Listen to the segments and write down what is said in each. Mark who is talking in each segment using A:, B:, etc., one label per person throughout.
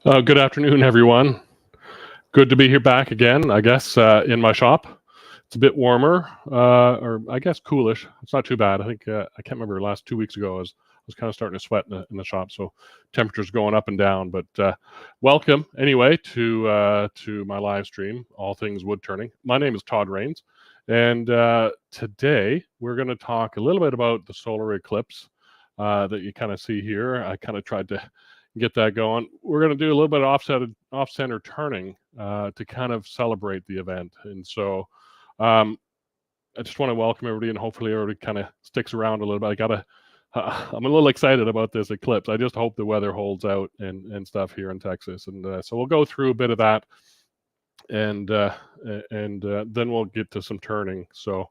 A: Good afternoon, everyone. Good to be here back again, I guess, in my shop. It's a bit warmer, or I guess coolish. It's not too bad. I think I can't remember. Last 2 weeks ago, I was kind of starting to sweat in the shop, so temperatures going up and down. But welcome anyway to my live stream, all things wood turning. My name is Todd Rains, and today we're going to talk a little bit about the solar eclipse that you kind of see here. I kind of tried to get that going. We're going to do a little bit of off-center turning to kind of celebrate the event. And so I just want to welcome everybody, and hopefully everybody kind of sticks around a little bit. I'm a little excited about this eclipse. I just hope the weather holds out and stuff here in Texas. And so we'll go through a bit of that, and then we'll get to some turning. So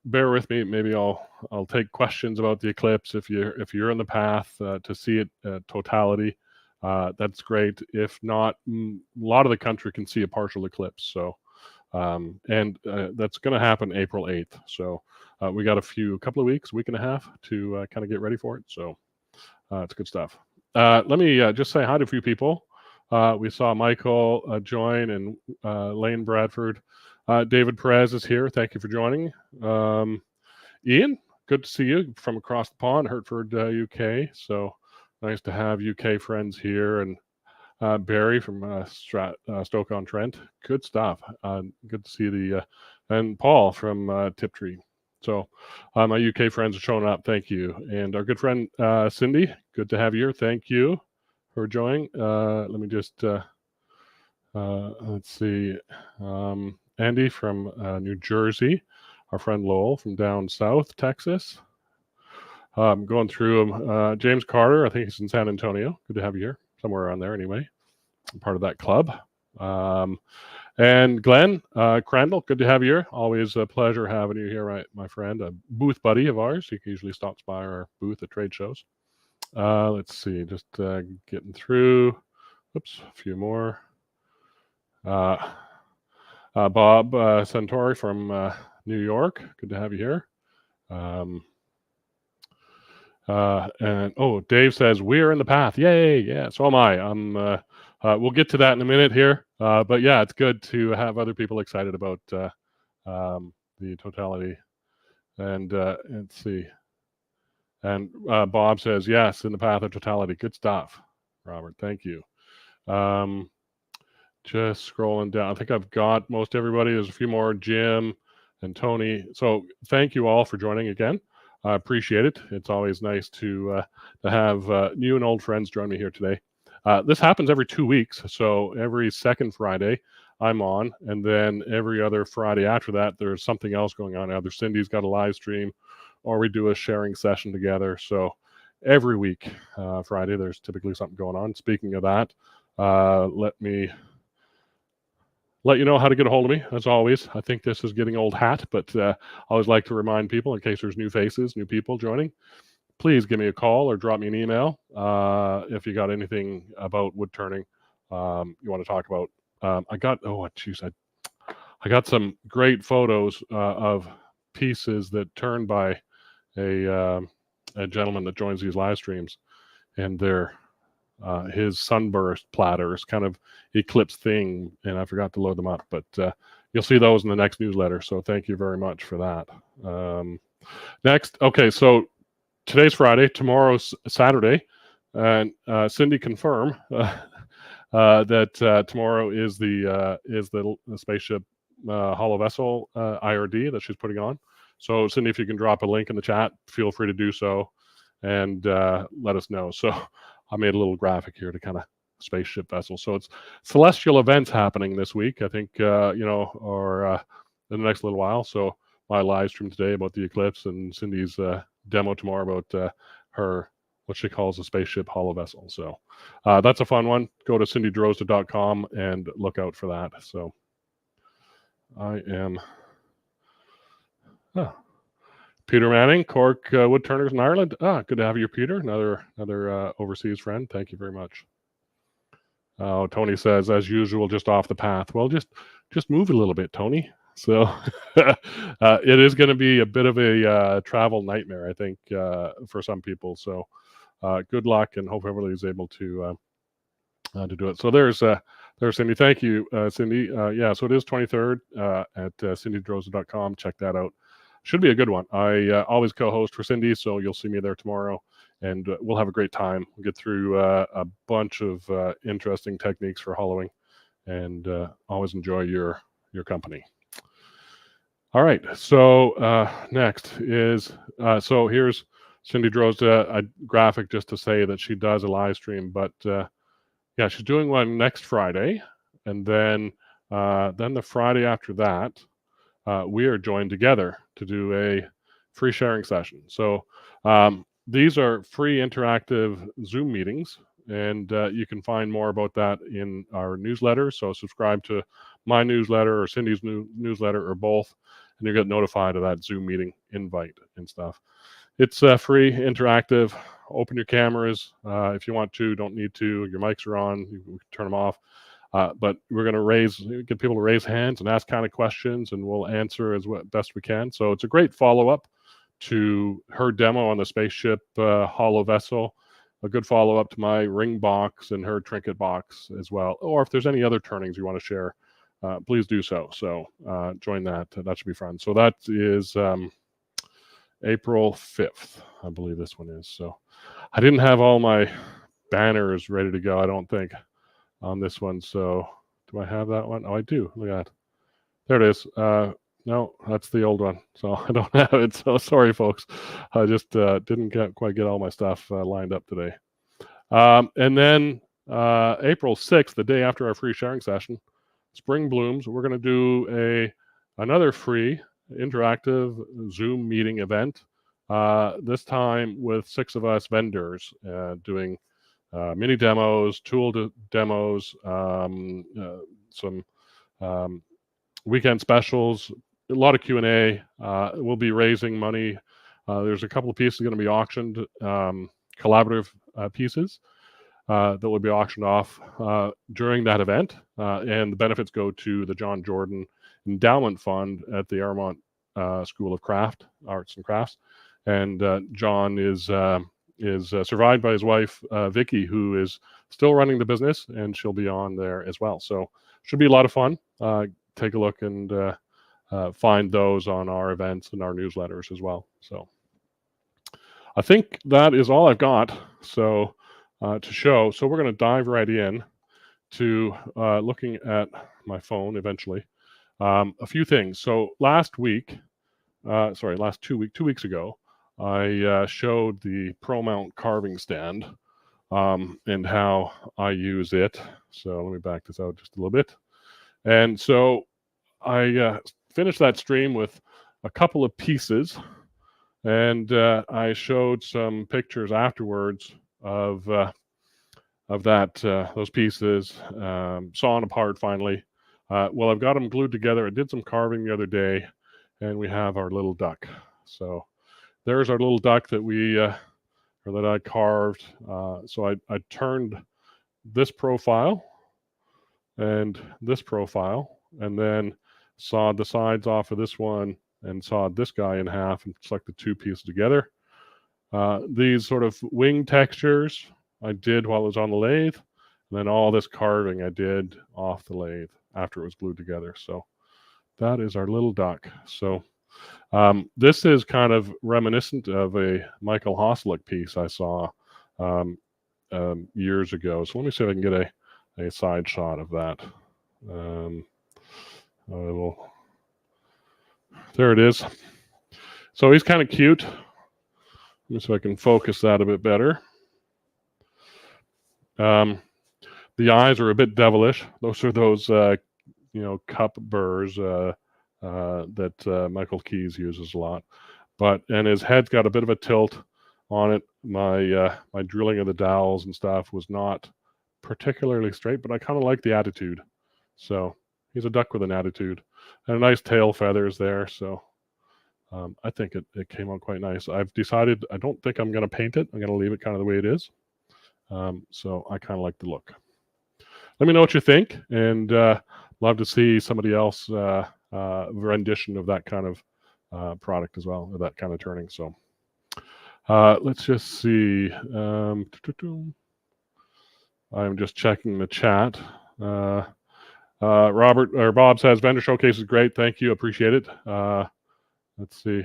A: bear with me. Maybe I'll take questions about the eclipse if you're in the path to see it at totality. That's great. If not, a lot of the country can see a partial eclipse. So that's going to happen April 8th. So we got a couple of weeks, week and a half to kind of get ready for it. So it's good stuff. Let me just say hi to a few people. We saw Michael join, and Lane Bradford. David Perez is here. Thank you for joining. Ian, good to see you from across the pond, Hertford, UK. So nice to have UK friends here. And Barry from Stoke-on-Trent. Good stuff. Good to see and Paul from Tiptree. So my UK friends are showing up. Thank you. And our good friend Cindy, good to have you here. Thank you for joining. Let me just, let's see. Andy from New Jersey, our friend Lowell from down south, Texas. Going through them. James Carter, I think he's in San Antonio. Good to have you here, somewhere around there anyway. I'm part of that club. And Glenn Crandall, good to have you here. Always a pleasure having you here, my friend, a booth buddy of ours. He usually stops by our booth at trade shows. Let's see, just getting through. Oops, a few more. Bob Santori from New York. Good to have you here. And Dave says we're in the path. Yay! Yeah, so am I. We'll get to that in a minute here. But yeah, it's good to have other people excited about the totality. And let's see. And Bob says yes, in the path of totality. Good stuff, Robert. Thank you. Just scrolling down. I think I've got most everybody. There's a few more, Jim and Tony. So thank you all for joining again. I appreciate it. It's always nice to have new and old friends join me here today. This happens every 2 weeks. So every second Friday I'm on, and then every other Friday after that, there's something else going on. Either Cindy's got a live stream or we do a sharing session together. So every week, Friday, there's typically something going on. Speaking of that, let me let you know how to get a hold of me, as always. I think this is getting old hat, but I always like to remind people, in case there's new faces, new people joining, please give me a call or drop me an email if you got anything about wood turning you want to talk about. I got some great photos of pieces that turn by a gentleman that joins these live streams, and they're his sunburst platters, kind of eclipse thing, and I forgot to load them up, but you'll see those in the next newsletter. So thank you very much for that. Next, okay, so today's Friday, tomorrow's Saturday, and Cindy confirm that tomorrow is the spaceship hollow vessel IRD that she's putting on. So Cindy, if you can drop a link in the chat, feel free to do so, and let us know. So I made a little graphic here to kind of spaceship vessel. So it's celestial events happening this week, I think, or in the next little while. So my live stream today about the eclipse, and Cindy's demo tomorrow about her, what she calls a spaceship hollow vessel. So that's a fun one. Go to cindydrozda.com and look out for that. So I am... Peter Manning, Cork Wood Turners in Ireland. Good to have you, Peter. Another overseas friend. Thank you very much. Tony says, as usual, just off the path. Well, just move a little bit, Tony. So it is going to be a bit of a travel nightmare, I think, for some people. So good luck, and hope everybody is able to to do it. So there's Cindy. Thank you, Cindy. Yeah, so it is 23rd at cindydroza.com. Check that out. Should be a good one. I always co-host for Cindy, so you'll see me there tomorrow, and we'll have a great time. We'll get through a bunch of interesting techniques for hollowing, and always enjoy your company. All right, so next is, so here's Cindy Droza, a graphic just to say that she does a live stream, but yeah, she's doing one next Friday, and then the Friday after that, we are joined together to do a free sharing session. So these are free interactive Zoom meetings, and you can find more about that in our newsletter. So subscribe to my newsletter or Cindy's newsletter or both, and you get notified of that Zoom meeting invite and stuff. It's free, interactive. Open your cameras if you want to. Don't need to. Your mics are on. You can turn them off. But we're going to get people to raise hands and ask kind of questions, and we'll answer as best we can. So it's a great follow-up to her demo on the spaceship hollow vessel, a good follow-up to my ring box and her trinket box as well. Or if there's any other turnings you want to share, please do so. So join that. That should be fun. So that is April 5th, I believe this one is. So I didn't have all my banners ready to go, I don't think, on this one. So do I have that one? Oh, I do. Look at that. There it is. No, that's the old one. So I don't have it. So sorry, folks. I just didn't quite get all my stuff lined up today. And then April 6th, the day after our free sharing session, Spring Blooms, we're going to do another free interactive Zoom meeting event, this time with 6 of us vendors doing mini demos, tool demos, some weekend specials, a lot of Q&A. We'll be raising money. There's a couple of pieces going to be auctioned, collaborative pieces that will be auctioned off during that event, and the benefits go to the John Jordan Endowment Fund at the Airmont School of Arts and Crafts. And John is survived by his wife, Vicky, who is still running the business, and she'll be on there as well. So should be a lot of fun. Take a look and find those on our events and our newsletters as well. So I think that is all I've got to show. So we're going to dive right in to looking at my phone eventually. A few things. So last 2 weeks ago, I showed the ProMount carving stand and how I use it. So let me back this out just a little bit. And so I finished that stream with a couple of pieces, and I showed some pictures afterwards of those pieces, sawn apart finally. Well, I've got them glued together. I did some carving the other day, and we have our little duck. So there's our little duck that that I carved. So I turned this profile and this profile, and then sawed the sides off of this one and sawed this guy in half and stuck the 2 pieces together. These sort of wing textures I did while it was on the lathe, and then all this carving I did off the lathe after it was glued together. So that is our little duck. So this is kind of reminiscent of a Michael Hoslick piece I saw years ago. So let me see if I can get a side shot of that. There it is. So he's kind of cute. Let me see if I can focus that a bit better. The eyes are a bit devilish. Those are those cup burrs that Michael Keyes uses a lot. And his head's got a bit of a tilt on it. My drilling of the dowels and stuff was not particularly straight, but I kind of like the attitude. So he's a duck with an attitude, and a nice tail feathers there. So I think it came out quite nice. I've decided I don't think I'm going to paint it. I'm going to leave it kind of the way it is. So I kind of like the look. Let me know what you think, and love to see somebody else rendition of that kind of product as well, or that kind of turning. So let's just see. I'm just checking the chat. Robert or Bob says vendor showcase is great. Thank you, appreciate it. Let's see.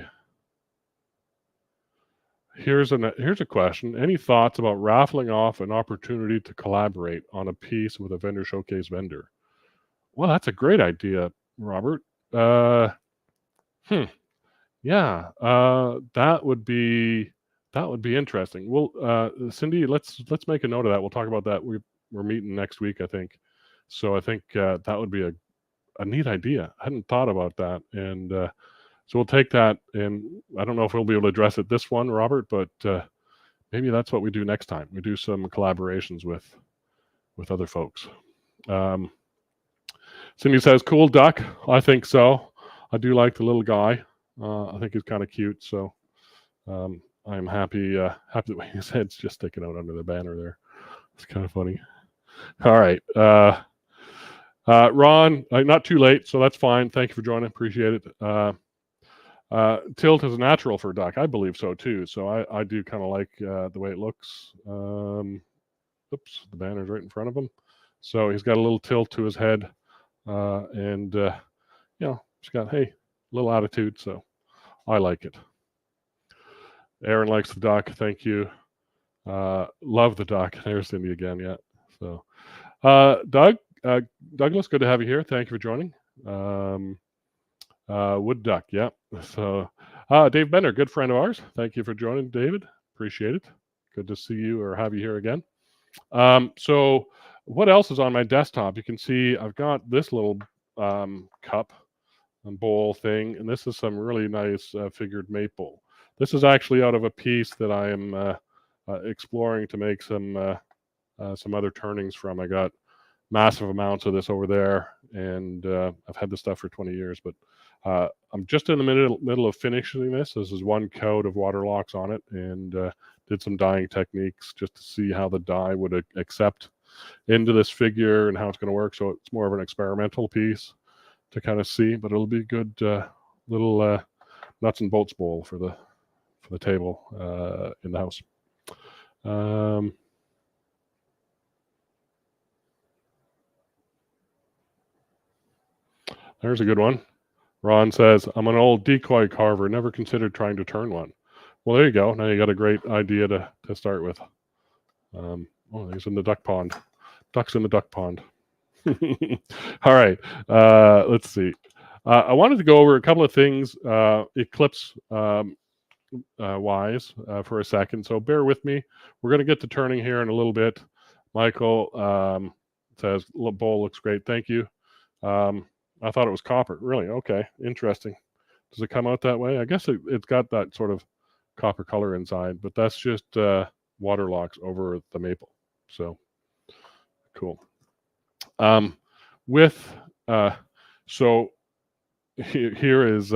A: Here's a question. Any thoughts about raffling off an opportunity to collaborate on a piece with a vendor showcase vendor? Well, that's a great idea, Robert. Yeah, that would be interesting. Well, Cindy, let's make a note of that. We'll talk about that. We're meeting next week, I think. So I think that would be a neat idea. I hadn't thought about that, and so we'll take that. And I don't know if we'll be able to address it this one, Robert, but maybe that's what we do next time. We do some collaborations with other folks. Cindy says, "Cool duck." I think so. I do like the little guy. I think he's kind of cute. So I'm happy the way his head's just sticking out under the banner there. It's kind of funny. All right. Ron, not too late, so that's fine. Thank you for joining. Appreciate it. Tilt is natural for a duck. I believe so too. So I do kind of like the way it looks. Oops, the banner's right in front of him. So he's got a little tilt to his head, and he's got a little attitude. So I like it. Aaron likes the duck. Thank you. Love the duck. There's Cindy again. Yeah. So Douglas, good to have you here. Thank you for joining. Wood duck. Yeah. So Dave Bender, good friend of ours. Thank you for joining, David. Appreciate it. Good to see you or have you here again. So what else is on my desktop? You can see I've got this little cup and bowl thing, and this is some really nice figured maple. This is actually out of a piece that I am exploring to make some other turnings from. I got massive amounts of this over there, and I've had this stuff for 20 years, but I'm just in the middle of finishing this. This is one coat of water locks on it, and did some dyeing techniques just to see how the dye would accept into this figure and how it's going to work. So it's more of an experimental piece to kind of see, but it'll be a good little nuts and bolts bowl for the table in the house. There's a good one. Ron says, "I'm an old decoy carver, never considered trying to turn one." Well, there you go. Now you got a great idea to start with. He's in the duck pond. Ducks in the duck pond. All right. Let's see. I wanted to go over a couple of things, Eclipse wise, for a second. So bear with me. We're going to get to turning here in a little bit. Michael says, "Bowl looks great. Thank you." I thought it was copper. Really? Okay. Interesting. Does it come out that way? I guess it's got that sort of copper color inside, but that's just water locks over the maple. So cool. So here is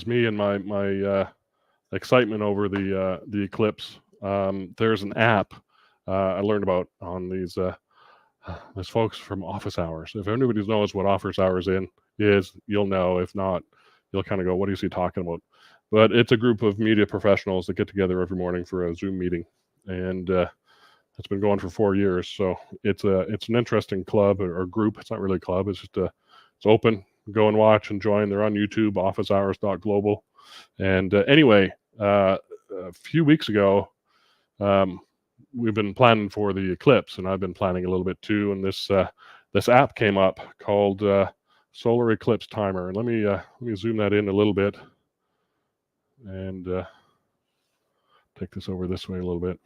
A: me and my excitement over the Eclipse. There's an app I learned about on these folks from Office Hours. If anybody knows what Office Hours is, you'll know. If not, you'll kind of go, "What is he talking about?" But it's a group of media professionals that get together every morning for a Zoom meeting, and it's been going for 4 years. So it's an interesting club or group. It's not really a club. It's just it's open. Go and watch and join. They're on YouTube, officehours.global. And anyway, a few weeks ago, we've been planning for the Eclipse, and I've been planning a little bit too. And this app came up called Solar Eclipse Timer. And let me zoom that in a little bit and take this over this way a little bit.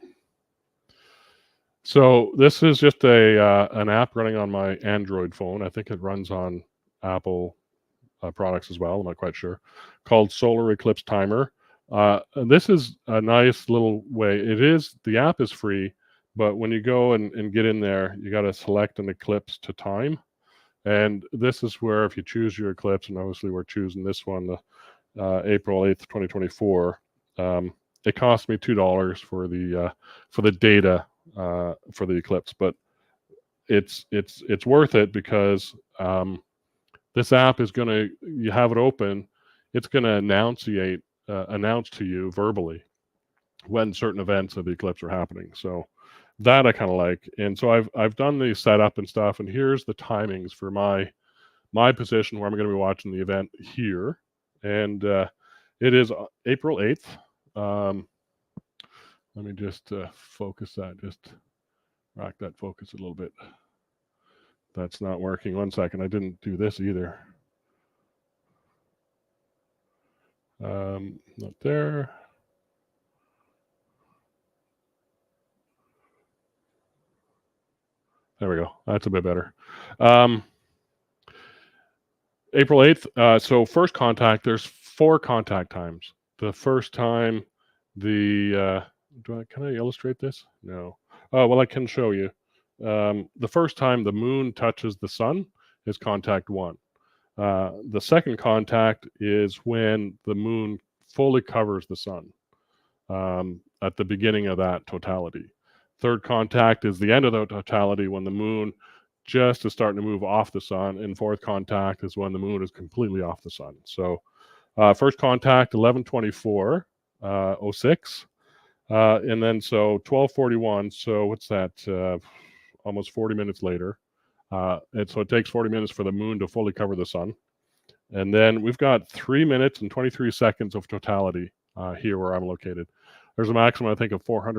A: So this is just an app running on my Android phone. I think it runs on Apple products as well. I'm not quite sure. Called Solar Eclipse Timer. This is a nice little way. The app is free, but when you go and get in there, you got to select an eclipse to time. And this is where, if you choose your eclipse, and obviously we're choosing this one, the April 8th, 2024, it cost me $2 for the data for the eclipse, but it's worth it because this app is you have it open, it's going to announce to you verbally when certain events of the eclipse are happening. So that I kind of like. And so I've done the setup and stuff, and here's the timings for my position where I'm going to be watching the event here. And it is April 8th. Let me just focus that, just rock that focus a little bit. That's not working. 1 second. I didn't do this either. Not there. There we go. That's a bit better. April 8th. So first contact, there's 4 contact times. The first time can I illustrate this? No. Oh, well, I can show you. The first time the moon touches the sun is contact 1. The second contact is when the moon fully covers the sun at the beginning of that totality. Third contact is the end of the totality when the moon just is starting to move off the sun, and fourth contact is when the moon is completely off the sun. So first contact 11:24:06, and then so 12:41. So what's that? Almost 40 minutes later. And so it takes 40 minutes for the moon to fully cover the sun. And then we've got 3 minutes and 23 seconds of totality here where I'm located. There's a maximum, I think, of 4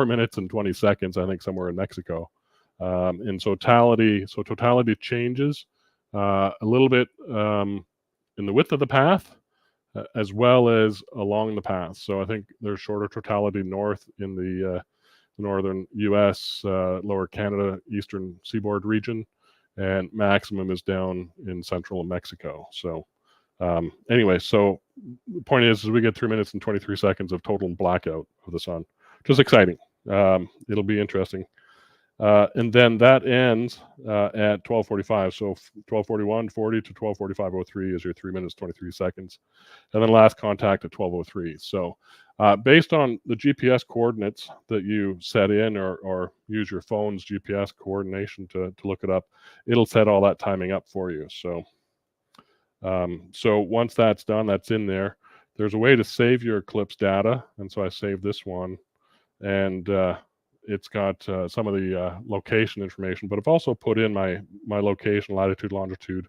A: minutes and 20 seconds, I think, somewhere in Mexico. In totality, so totality changes a little bit in the width of the path as well as along the path. So I think there's shorter totality north in the northern U.S., lower Canada, eastern seaboard region, and maximum is down in central Mexico. So anyway, so the point is we get 3 minutes and 23 seconds of total blackout of the sun, which is exciting. It'll be interesting. And then that ends at 12:45. So 12:41:40 to 12:45:03 is your 3 minutes 23 seconds, and then last contact at 12:03. So based on the GPS coordinates that you set in, or use your phone's GPS coordination to look it up, it'll set all that timing up for you. So so once that's done, that's in there. There's a way to save your Eclipse data, and so I saved this one, and it's got some of the location information, but I've also put in my location, latitude, longitude.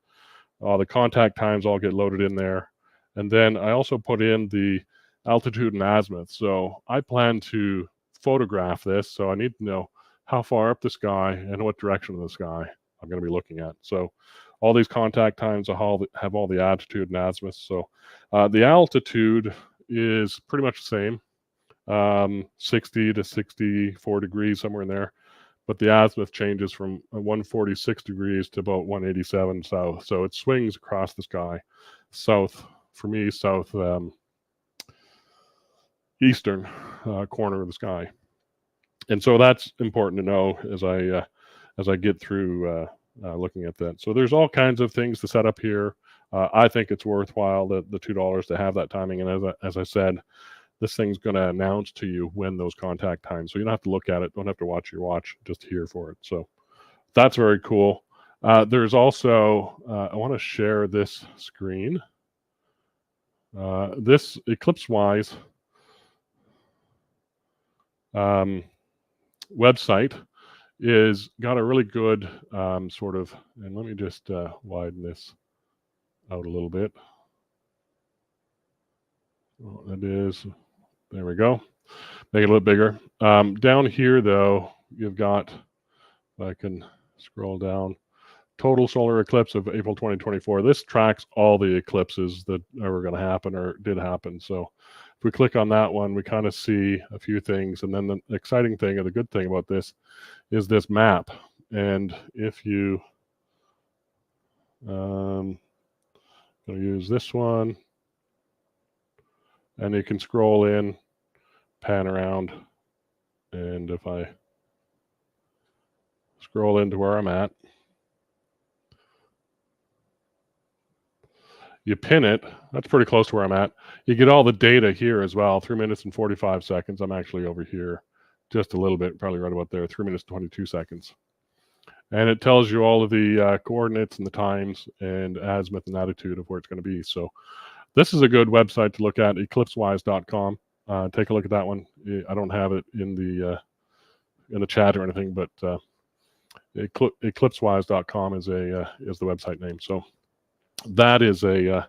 A: The contact times all get loaded in there. And then I also put in the altitude and azimuth. So I plan to photograph this, so I need to know how far up the sky and what direction of the sky I'm going to be looking at. So all these contact times have all the altitude and azimuth. So the altitude is pretty much the same. 60 to 64 degrees, somewhere in there. But the azimuth changes from 146 degrees to about 187 south. So it swings across the sky. South, for me, south eastern corner of the sky. And so that's important to know as I get through looking at that. So there's all kinds of things to set up here. I think it's worthwhile, the $2 to have that timing. And as I said, this thing's going to announce to you when those contact times. So you don't have to look at it. Don't have to watch your watch. Just hear for it. So that's very cool. There's also, I want to share this screen. This Eclipse-wise website is got a really good sort of, and let me just widen this out a little bit. Oh, that is, there we go. Make it a little bigger. Down here, though, you've got, if I can scroll down, total solar eclipse of April 2024. This tracks all the eclipses that are going to happen or did happen. So if we click on that one, we kind of see a few things. And then the exciting thing, or the good thing about this, is this map. And if you, I'm going to use this one, and you can scroll in, pan around, and if I scroll into where I'm at, you pin it, that's pretty close to where I'm at. You get all the data here as well, 3 minutes and 45 seconds. I'm actually over here just a little bit, probably right about there, 3 minutes, 22 seconds. And it tells you all of the coordinates and the times and azimuth and latitude of where it's going to be. So this is a good website to look at, eclipsewise.com. Take a look at that one. I don't have it in the chat or anything, but eclipsewise.com is the website name. So that is a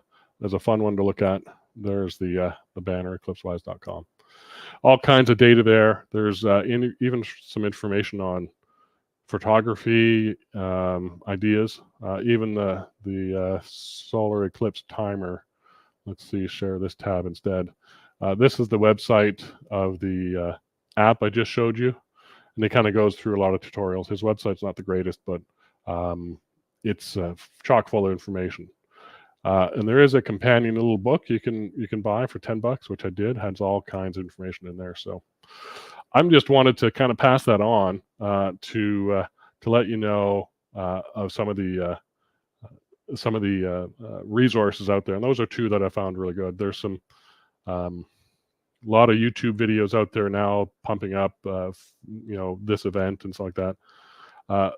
A: fun one to look at. There's the banner, eclipsewise.com. All kinds of data there. There's even some information on photography ideas, even the solar eclipse timer. Let's see, share this tab instead. This is the website of the app I just showed you, and it kind of goes through a lot of tutorials. His website's not the greatest, but it's chock full of information. And there is a companion little book you can buy for $10, which I did. Has all kinds of information in there. So I'm just wanted to kind of pass that on to let you know of some of the resources out there, and those are two that I found really good. There's some lot of YouTube videos out there now pumping up, this event and stuff like that.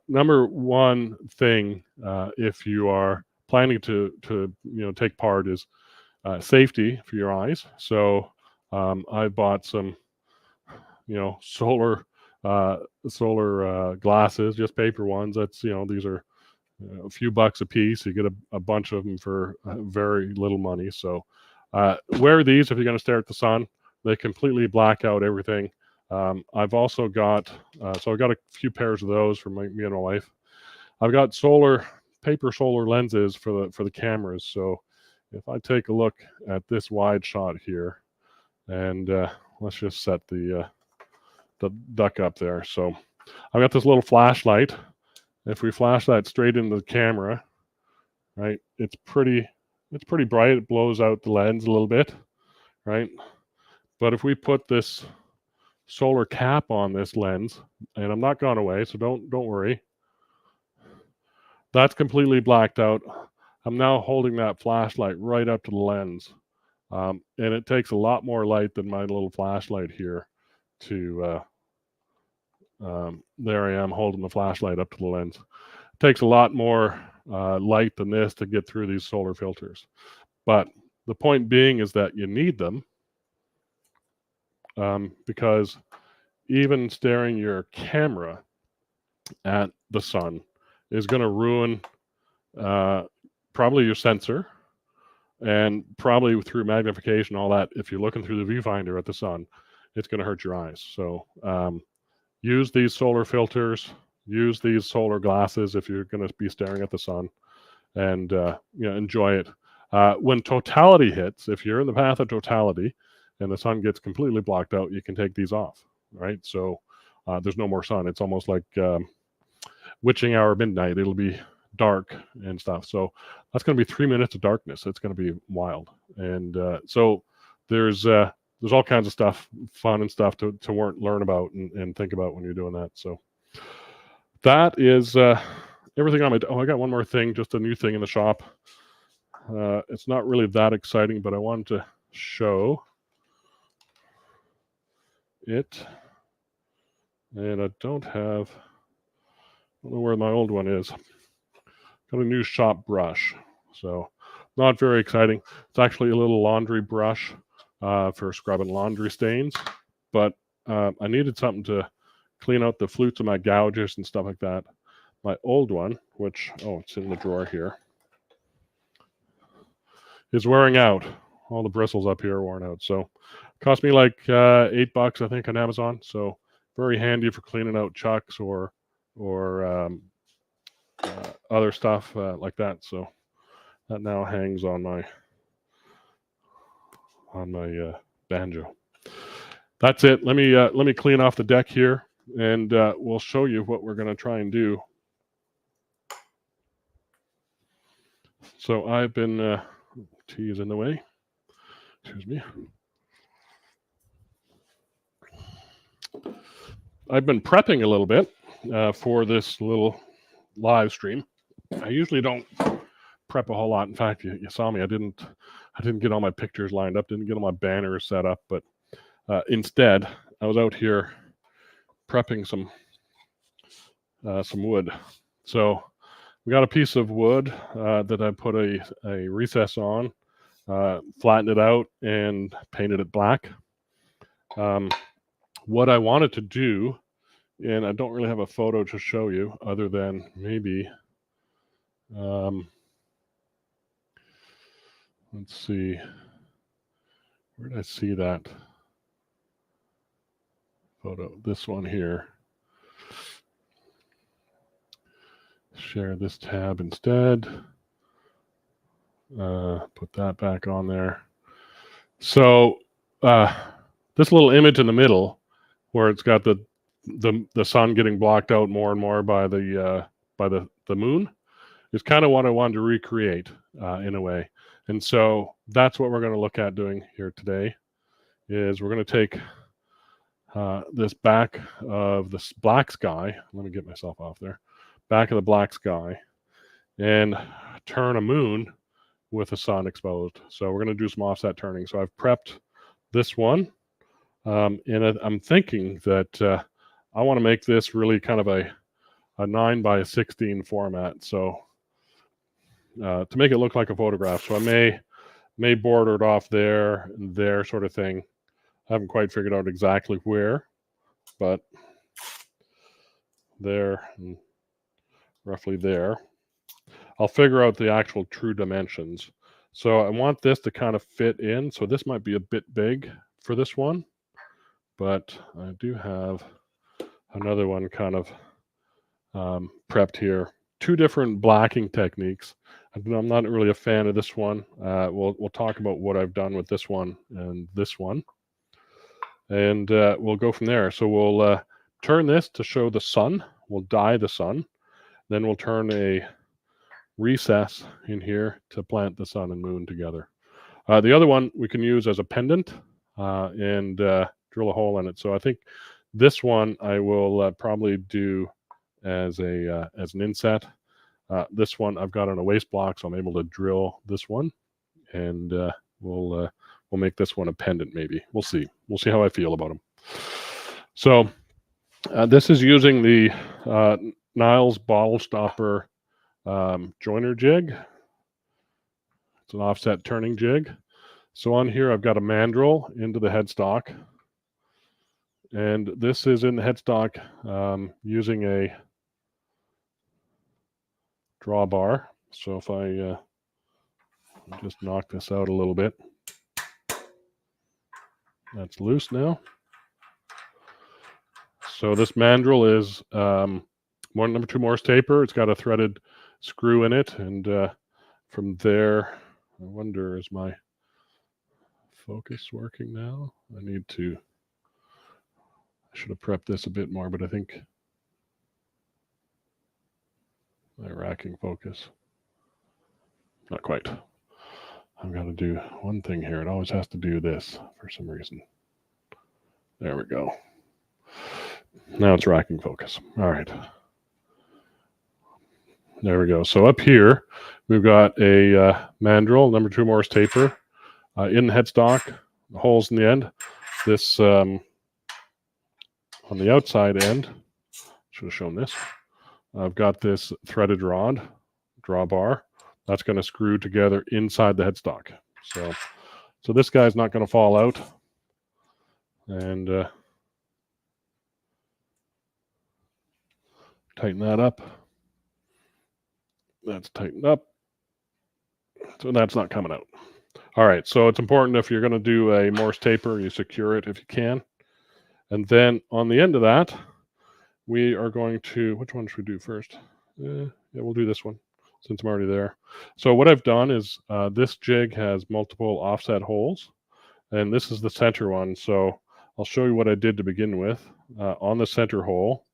A: Number one thing, if you are planning to take part, is safety for your eyes. So I bought some, solar glasses, just paper ones. That's these are a few bucks a piece. You get a bunch of them for very little money. So wear these if you're going to stare at the sun. They completely black out everything. I've also got so I got a few pairs of those for me and my wife. I've got paper solar lenses for the cameras. So if I take a look at this wide shot here, and let's just set the duck up there. So I've got this little flashlight. If we flash that straight into the camera, right, it's pretty bright. It blows out the lens a little bit, right? But if we put this solar cap on this lens, and I'm not gone away, so don't worry. That's completely blacked out. I'm now holding that flashlight right up to the lens, and it takes a lot more light than my little flashlight here to. There I am holding the flashlight up to the lens. It takes a lot more light than this to get through these solar filters. But the point being is that you need them because even staring your camera at the sun is going to ruin probably your sensor, and probably through magnification, all that. If you're looking through the viewfinder at the sun, it's going to hurt your eyes. So use these solar filters, use these solar glasses if you're going to be staring at the sun, and enjoy it. When totality hits, if you're in the path of totality and the sun gets completely blocked out, you can take these off, right? So there's no more sun. It's almost like witching hour midnight. It'll be dark and stuff. So that's going to be 3 minutes of darkness. It's going to be wild. And so there's all kinds of stuff, fun and stuff to learn about and think about when you're doing that. So that is everything on my. Oh, I got one more thing, just a new thing in the shop. It's not really that exciting, but I wanted to show it. And I don't know where my old one is. Got a new shop brush. So not very exciting. It's actually a little laundry brush for scrubbing laundry stains. But I needed something to clean out the flutes of my gouges and stuff like that. My old one, which, it's in the drawer here, is wearing out. All the bristles up here are worn out. So it cost me like $8, I think, on Amazon. So very handy for cleaning out chucks or other stuff like that. So that now hangs on my banjo. That's it. Let me clean off the deck here, and we'll show you what we're going to try and do. So I've been tea is in the way. Excuse me. I've been prepping a little bit for this little live stream. I usually don't prep a whole lot. In fact, you saw me. I didn't get all my pictures lined up. Didn't get all my banners set up. But instead, I was out here prepping some wood. So we got a piece of wood that I put a recess on, flattened it out, and painted it black. What I wanted to do And I don't really have a photo to show you other than maybe, let's see, where did I see that photo? This one here. Share this tab instead. Put that back on there. So this little image in the middle, where it's got the sun getting blocked out more and more by the moon, is kind of what I wanted to recreate in a way. And so that's what we're going to look at doing here today. Is we're going to take this back of this black sky. Let me get myself off there. Back of the black sky, and turn a moon with the sun exposed. So we're going to do some offset turning. So I've prepped this one, and I'm thinking that I want to make this really kind of a 9 by 16 format. So to make it look like a photograph. So I may border it off there and there sort of thing. I haven't quite figured out exactly where, but there and roughly there. I'll figure out the actual true dimensions. So I want this to kind of fit in. So this might be a bit big for this one, but I do have another one kind of prepped here. Two different blacking techniques. I'm not really a fan of this one. We'll talk about what I've done with this one and this one, and we'll go from there. So we'll turn this to show the sun. We'll dye the sun. Then we'll turn a recess in here to plant the sun and moon together. The other one we can use as a pendant and drill a hole in it. So I think this one I will probably do as an inset. This one I've got on a waste block, so I'm able to drill this one, and we'll make this one a pendant. Maybe we'll see. We'll see how I feel about them. So this is using the Niles bottle stopper joiner jig. It's an offset turning jig. So on here I've got a mandrel into the headstock, and this is in the headstock using a drawbar. So if I just knock this out a little bit, that's loose now. So this mandrel is number 2 Morse taper. It's got a threaded screw in it, and from there, I wonder, is my focus working now? I should have prepped this a bit more, but I think my racking focus, not quite. I've got to do one thing here. It always has to do this for some reason. There we go. Now it's racking focus. All right. There we go. So up here, we've got a mandrel, number 2 Morse taper in the headstock, holes in the end. This on the outside end, should have shown this. I've got this threaded rod, drawbar. That's going to screw together inside the headstock. So this guy's not going to fall out. And tighten that up. That's tightened up. So that's not coming out. All right, so it's important if you're going to do a Morse taper, you secure it if you can. And then on the end of that, we are going to, which one should we do first? Yeah, we'll do this one since I'm already there. So what I've done is this jig has multiple offset holes, and this is the center one. So I'll show you what I did to begin with. On the center hole,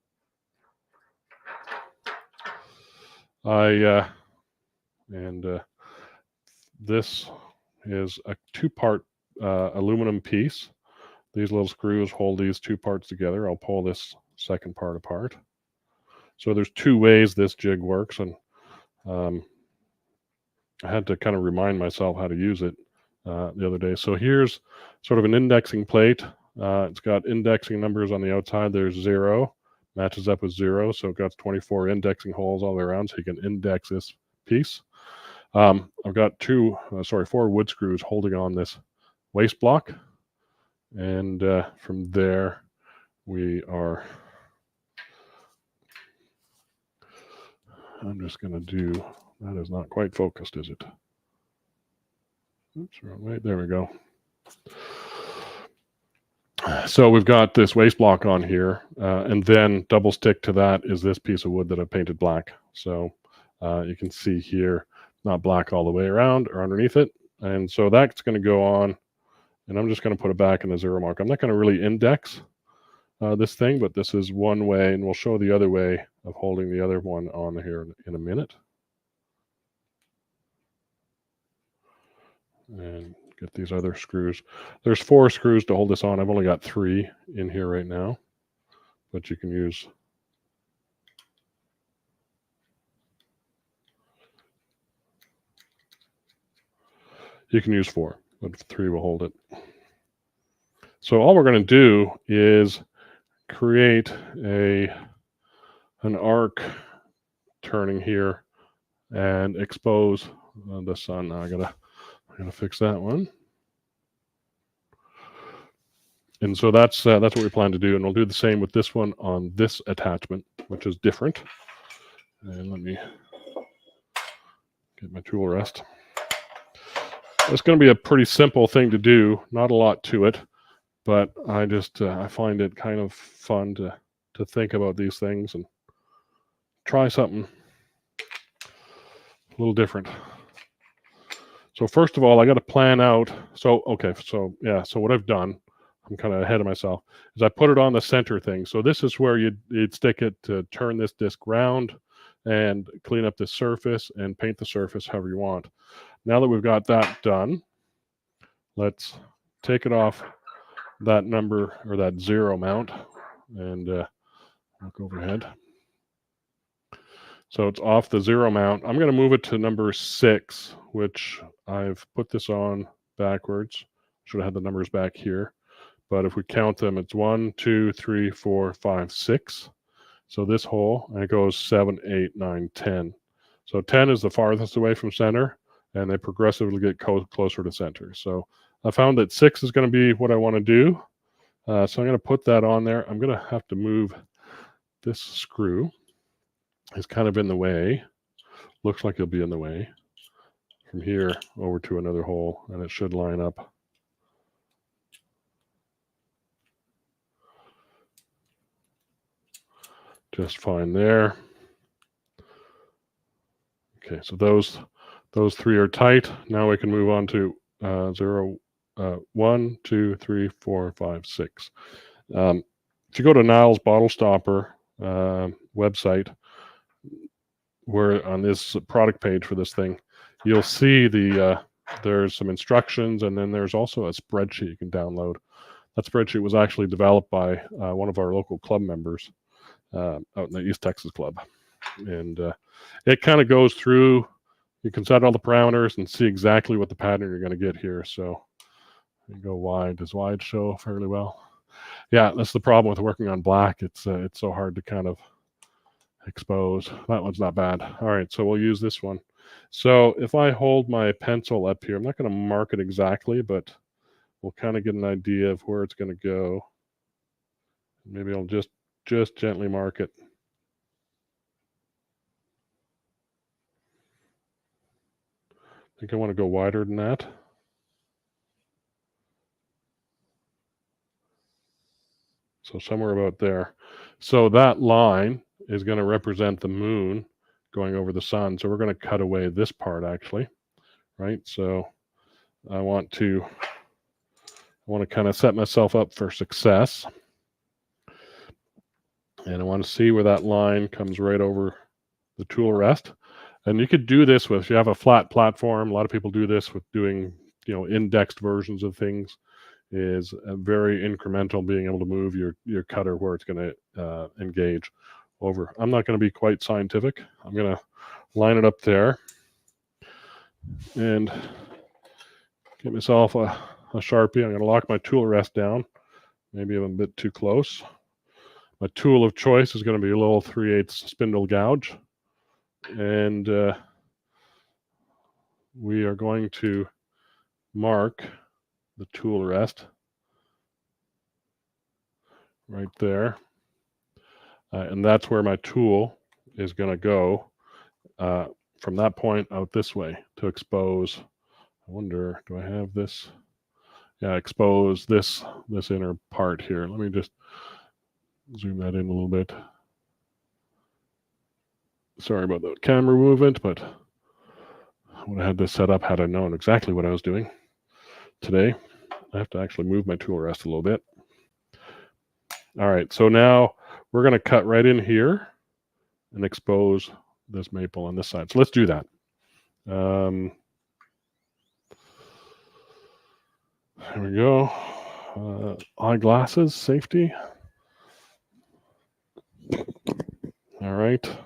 A: this is a 2-part aluminum piece. These little screws hold these 2 parts together. I'll pull this second part apart. So there's 2 ways this jig works, and I had to kind of remind myself how to use it the other day. So here's sort of an indexing plate. It's got indexing numbers on the outside. There's 0, matches up with 0. So it got 24 indexing holes all the way around, so you can index this piece. I've got 4 wood screws holding on this waste block. And from there, we are I'm just going to do, that is not quite focused, is it? Oops, wrong way. There we go. So we've got this waste block on here, and then double stick to that is this piece of wood that I've painted black. So you can see here, not black all the way around or underneath it. And so that's going to go on, and I'm just going to put it back in the 0 mark. I'm not going to really index this thing, but this is one way, and we'll show the other way of holding the other one on here in a minute. And get these other screws. There's 4 screws to hold this on. I've only got 3 in here right now, but you can use you can use 4, but 3 will hold it. So all we're going to do is create an arc turning here and expose the sun. Now I gotta fix that one. And so that's what we plan to do, and we'll do the same with this one on this attachment, which is different. And let me get my tool rest. It's going to be a pretty simple thing to do, not a lot to it, but I just I find it kind of fun to think about these things and try something a little different. So first of all, I got to plan out. So what I've done, I'm kind of ahead of myself, is I put it on the center thing. So this is where you'd stick it to turn this disc round and clean up the surface and paint the surface however you want. Now that we've got that done, let's take it off that number or that 0 mount and look overhead. So it's off the 0 mount. I'm going to move it to number 6, which I've put this on backwards. Should have had the numbers back here. But if we count them, it's 1, 2, 3, 4, 5, 6. So this hole, and it goes 7, 8, 9, 10. So 10 is the farthest away from center, and they progressively get closer to center. So I found that 6 is going to be what I want to do. So I'm going to put that on there. I'm going to have to move this screw. It's kind of in the way. Looks like it'll be in the way. From here over to another hole, and it should line up. Just fine there. Okay, so those 3 are tight. Now we can move on to 0, 1, 2, 3, 4, 5, 6. If you go to Niles Bottle Stopper website, where on this product page for this thing, you'll see there's some instructions, and then there's also a spreadsheet you can download. That spreadsheet was actually developed by one of our local club members out in the East Texas Club. And it kind of goes through, you can set all the parameters and see exactly what the pattern you're going to get here. So you go wide. Does wide show fairly well? Yeah, that's the problem with working on black. It's so hard to kind of expose. That one's not bad. All right, so we'll use this one. So if I hold my pencil up here, I'm not going to mark it exactly, but we'll kind of get an idea of where it's going to go. Maybe I'll just gently mark it. I think I want to go wider than that. So somewhere about there. So that line is going to represent the moon going over the sun. So we're going to cut away this part actually, right? So I want to kind of set myself up for success. And I want to see where that line comes right over the tool rest. And you could do this with, if you have a flat platform, a lot of people do this with doing, indexed versions of things, is a very incremental, being able to move your cutter where it's going to engage over. I'm not going to be quite scientific. I'm going to line it up there and get myself a Sharpie. I'm going to lock my tool rest down. Maybe I'm a bit too close. My tool of choice is going to be a little 3/8 spindle gouge. And we are going to mark the tool rest right there. And that's where my tool is going to go. from that point out this way to expose. I wonder, do I have this? Yeah, expose this inner part here. Let me just zoom that in a little bit. Sorry about the camera movement, but when I had this set up, had I known exactly what I was doing today, I have to actually move my tool rest a little bit. All right, so now we're going to cut right in here and expose this maple on this side. So let's do that. Here we go. Eyeglasses, safety. All right.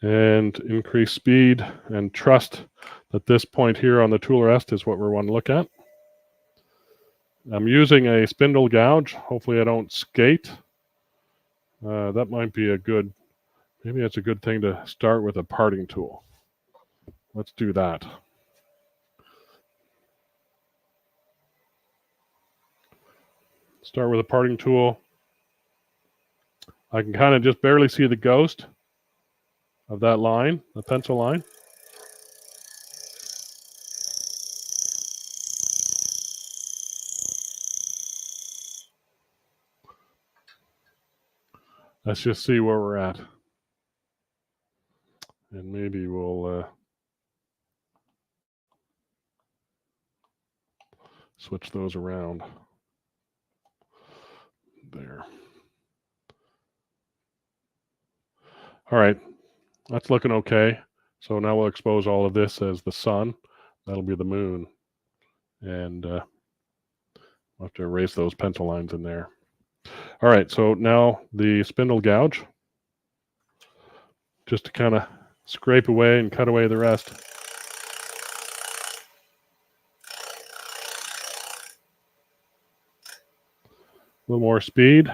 A: And increase speed and trust that this point here on the tool rest is what we want to look at. I'm using a spindle gouge. Hopefully I don't skate. That might be maybe that's a good thing to start with a parting tool. Let's do that. Start with a parting tool. I can kind of just barely see the ghost of that line, the pencil line. Let's just see where we're at. And maybe we'll switch those around. There. All right, that's looking okay. So now we'll expose all of this as the sun. That'll be the moon. And we'll have to erase those pencil lines in there. All right, so now the spindle gouge, just to kind of scrape away and cut away the rest. A little more speed.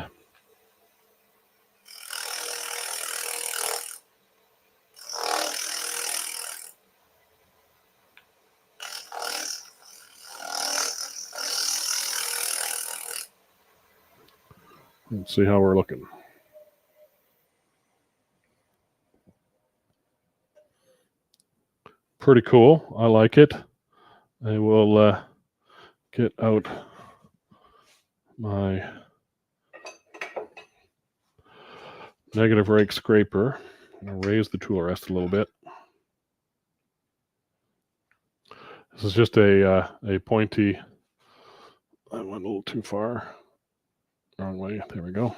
A: Let's see how we're looking. Pretty cool. I like it. I will get out my negative rake scraper and raise the tool rest a little bit. This is just a pointy. I went a little too far. Wrong way. There we go.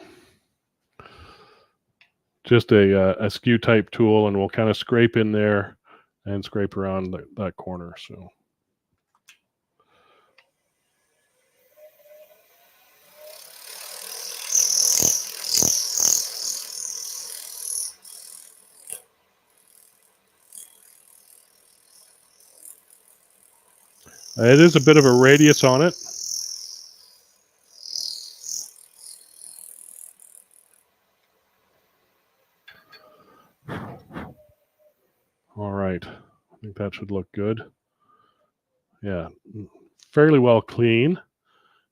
A: Just a skew type tool, and we'll kind of scrape in there and scrape around that corner. So. It is a bit of a radius on it. All right. I think that should look good. Yeah, fairly well clean.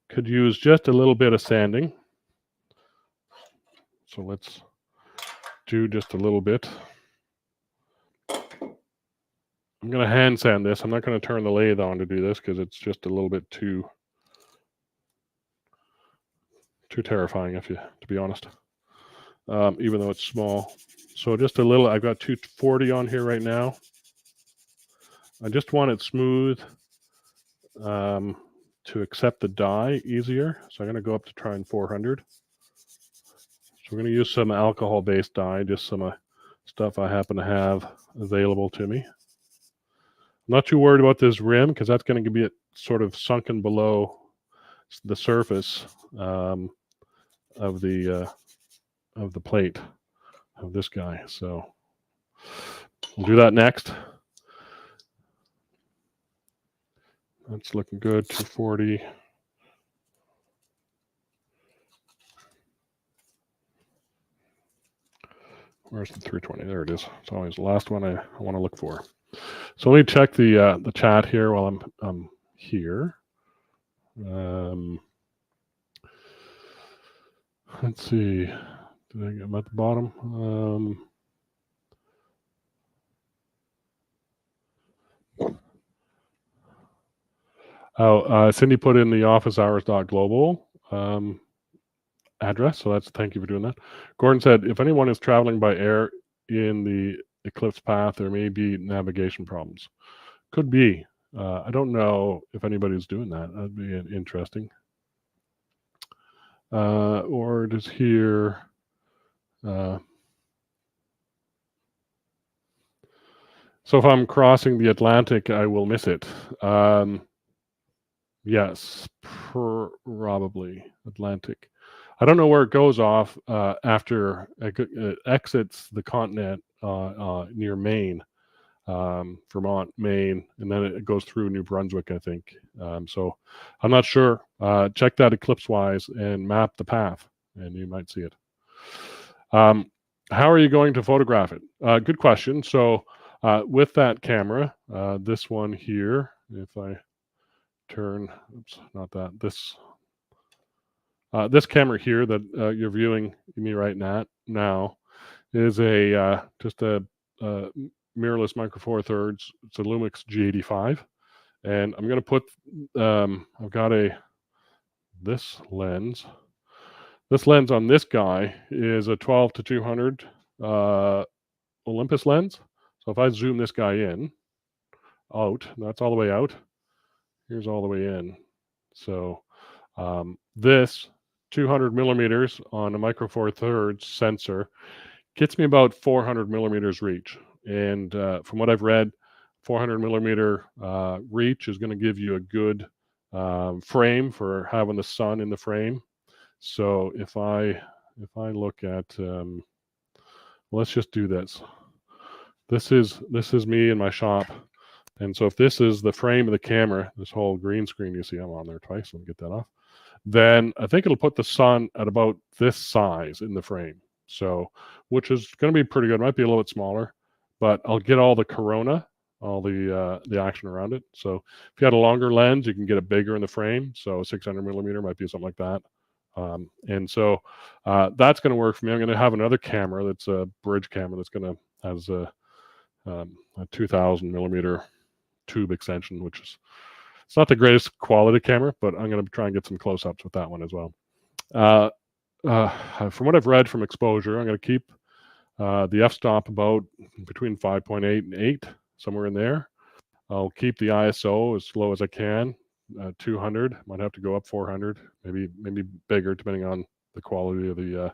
A: Could use just a little bit of sanding. So let's do just a little bit. I'm going to hand sand this. I'm not going to turn the lathe on to do this because it's just a little bit too terrifying, to be honest. Even though it's small. So just a little. I've got 240 on here right now. I just want it smooth to accept the die easier. So I'm going to go up to try and 400. So we're going to use some alcohol-based dye, just some stuff I happen to have available to me. I'm not too worried about this rim because that's going to be sort of sunken below the surface of the plate of this guy. So we'll do that next. That's looking good. 240. Where's the 320? There it is. It's always the last one I want to look for. So let me check the chat here while I'm here. Let's see. Did I get them at the bottom? Cindy put in the officehours.global address, so thank you for doing that. Gordon said, if anyone is traveling by air in the Eclipse path, there may be navigation problems. Could be. I don't know if anybody's doing that. That'd be interesting. Or just here. So if I'm crossing the Atlantic, I will miss it. Yes, probably Atlantic. I don't know where it goes off after it exits the continent near Maine, Vermont, Maine, and then it goes through New Brunswick, I think. So I'm not sure. Check that Eclipse-wise and map the path, and you might see it. How are you going to photograph it? Good question. So with that camera, this one here, if I turn, oops, not that, this camera here that you're viewing me right now is just a mirrorless micro four thirds. It's a Lumix G85, and I'm going to put I've got this lens. This lens on this guy is a 12 to 200 Olympus lens. So if I zoom this guy in, out, that's all the way out. Here's all the way in. So this 200 millimeters on a micro four thirds sensor gets me about 400 millimeters reach. And from what I've read, 400 millimeter reach is going to give you a good frame for having the sun in the frame. So if I look at, let's just do this. This is me in my shop. And so if this is the frame of the camera, this whole green screen you see, I'm on there twice, let me get that off. Then I think it'll put the sun at about this size in the frame. So, which is going to be pretty good. It might be a little bit smaller, but I'll get all the corona, all the action around it. So if you had a longer lens, you can get it bigger in the frame. So 600 millimeter might be something like that. And so that's going to work for me. I'm going to have another camera that's a bridge camera that's going to has a 2000 millimeter tube extension, which is, it's not the greatest quality camera, but I'm going to try and get some close-ups with that one as well. From what I've read from exposure, I'm going to keep the f-stop about between 5.8 and 8, somewhere in there. I'll keep the ISO as low as I can, 200. Might have to go up 400, maybe bigger, depending on the quality of the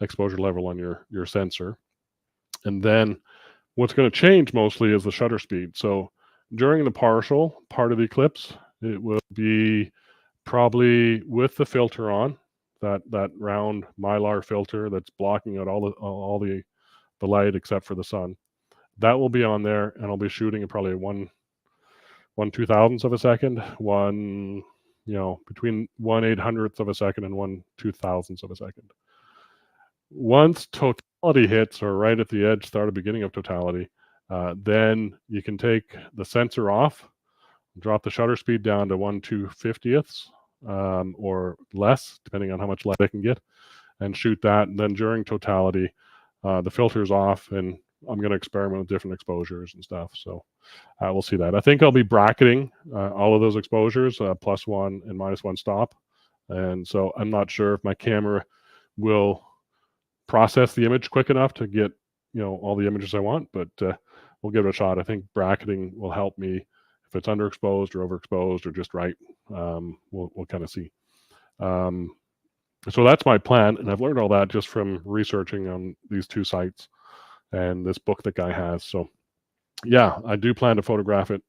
A: exposure level on your sensor. And then what's going to change mostly is the shutter speed. So during the partial part of the Eclipse, it will be probably with the filter on, that round Mylar filter that's blocking out all the light except for the sun. That will be on there, and I'll be shooting at probably one 2,000th of a second, between 1/800th of a second and 1/2000th of a second. Once totality hits, or right at the edge, start or beginning of totality, then you can take the sensor off, drop the shutter speed down to 1/250th or less, depending on how much light I can get, and shoot that. And then during totality, the filter's off, and I'm going to experiment with different exposures and stuff. So we'll see that. I think I'll be bracketing all of those exposures, +1 and -1 stop. And so I'm not sure if my camera will process the image quick enough to get all the images I want, but we'll give it a shot. I think bracketing will help me if it's underexposed or overexposed or just right. We'll kind of see. So that's my plan, and I've learned all that just from researching on these two sites and this book that guy has. So yeah, I do plan to photograph it.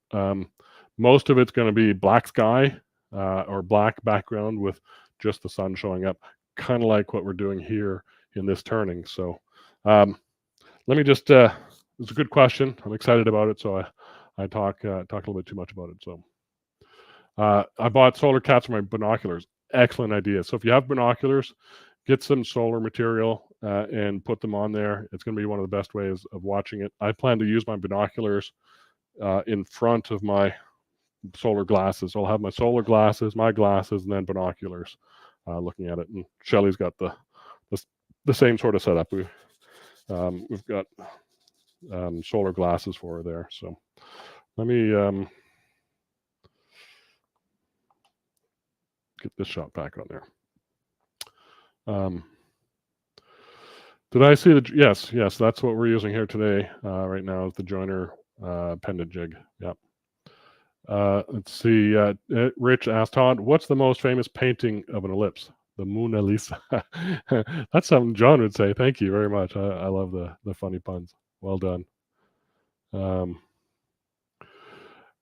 A: Most of it's going to be black sky or black background with just the sun showing up, kind of like what we're doing here in this turning. So let me just it's a good question. I'm excited about it, so I talk a little bit too much about it. So I bought solar caps for my binoculars. Excellent idea. So if you have binoculars, get some solar material and put them on there. It's going to be one of the best ways of watching it. I plan to use my binoculars in front of my solar glasses. I'll have my solar glasses, my glasses, and then binoculars looking at it. And Shelly's got the same sort of setup. We've got solar glasses for her there. So let me get this shot back on there. Did I see the? Yes, that's what we're using here today. Right now is the joiner pendant jig. Yep. Let's see. Rich asked Todd, "What's the most famous painting of an ellipse?" The Mona Lisa. That's something John would say. Thank you very much. I love the funny puns. Well done.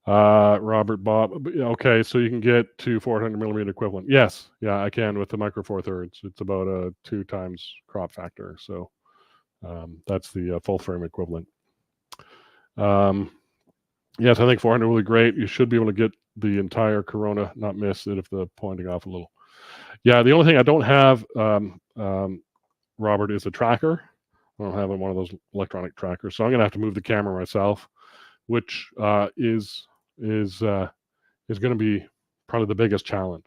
A: Robert Bob. Okay, so you can get to 400 millimeter equivalent. Yes, yeah, I can with the micro four thirds. It's about a 2 times crop factor. So that's the full frame equivalent. Yes, I think 400 will be great. You should be able to get the entire corona, not miss it if the pointing off a little. Yeah, the only thing I don't have, Robert, is a tracker. I don't have one of those electronic trackers, so I'm going to have to move the camera myself, which is going to be probably the biggest challenge.